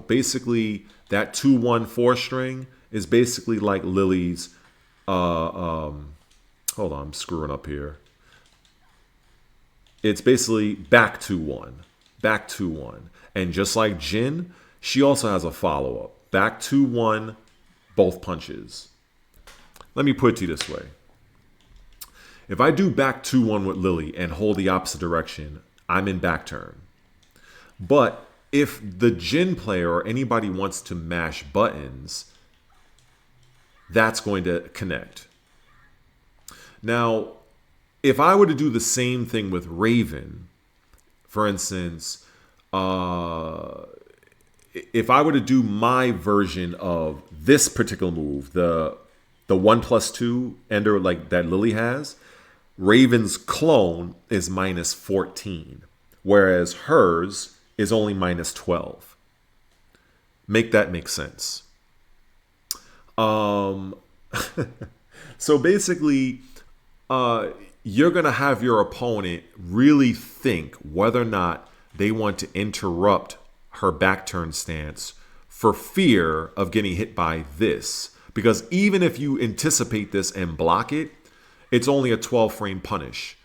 Basically that 2-1-4 string is basically like Lily's. Hold on, I'm screwing up here. It's basically back 2-1, back 2-1, and just like Jin, she also has a follow-up. Back 2-1, both punches. Let me put it to you this way. If I do back 2-1 with Lily and hold the opposite direction, I'm in back turn. But if the Jin player or anybody wants to mash buttons, that's going to connect. Now, if I were to do the same thing with Raven, for instance, if I were to do my version of this particular move, the 1+2 ender like that Lily has, Raven's clone is -14, whereas hers is only -12. Make that make sense. So basically, you're going to have your opponent really think whether or not they want to interrupt her back turn stance for fear of getting hit by this. Because even if you anticipate this and block it, it's only a 12 frame punish,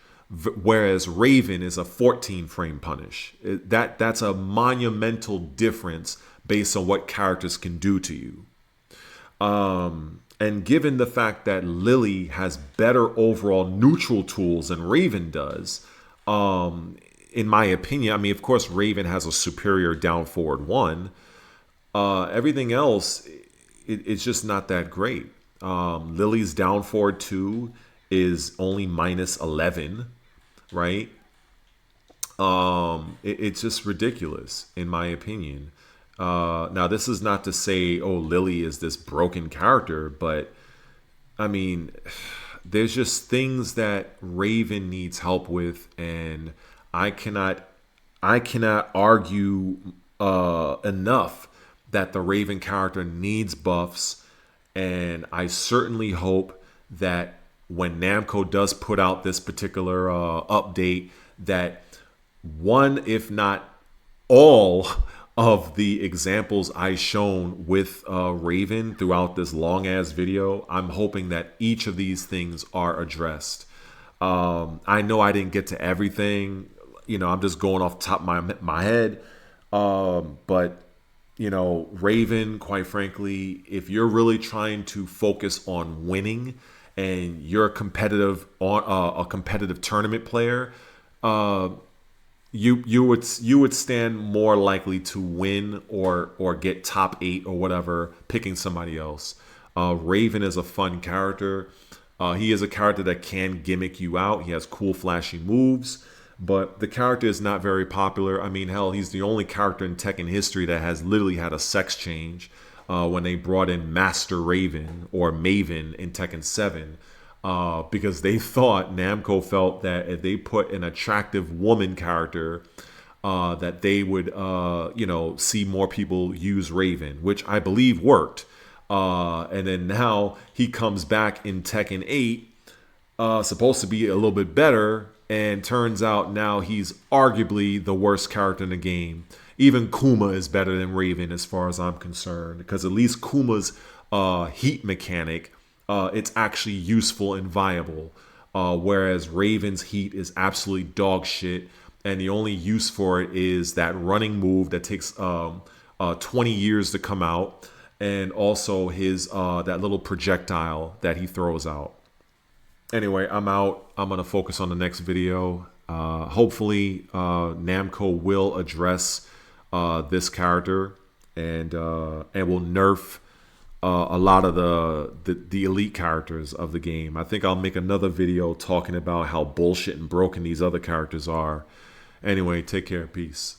whereas Raven is a 14 frame punish. That's a monumental difference based on what characters can do to you. And given the fact that Lily has better overall neutral tools than Raven does, in my opinion, I mean, of course, Raven has a superior down forward 1. Everything else, it's just not that great. Lily's down forward 2 is only minus 11, right? It's just ridiculous in my opinion. Now this is not to say, oh, Lily is this broken character, but I mean, there's just things that Raven needs help with, and I cannot I cannot argue enough that the Raven character needs buffs, and I certainly hope that when Namco does put out this particular update, that one, if not all, of the examples I shown with Raven throughout this long ass video, I'm hoping that each of these things are addressed. I know I didn't get to everything. I'm just going off the top of my head. But Raven, quite frankly, if you're really trying to focus on winning and you're a competitive tournament player, you would stand more likely to win or get top 8 or whatever picking somebody else. Raven is a fun character. He is a character that can gimmick you out. He has cool flashy moves, but the character is not very popular. I mean, hell, he's the only character in Tekken history that has literally had a sex change when they brought in Master Raven or Maven in Tekken 7. Because they thought, Namco felt that if they put an attractive woman character, that they would, see more people use Raven, which I believe worked. And then now he comes back in Tekken 8, supposed to be a little bit better, and turns out now he's arguably the worst character in the game. Even Kuma is better than Raven as far as I'm concerned, because at least Kuma's heat mechanic, it's actually useful and viable, whereas Raven's heat is absolutely dog shit, and the only use for it is that running move that takes 20 years to come out, and also his that little projectile that he throws out. Anyway, I'm out. I'm gonna focus on the next video. Hopefully, Namco will address this character and will nerf a lot of the elite characters of the game. I think I'll make another video talking about how bullshit and broken these other characters are. Anyway, take care. Peace.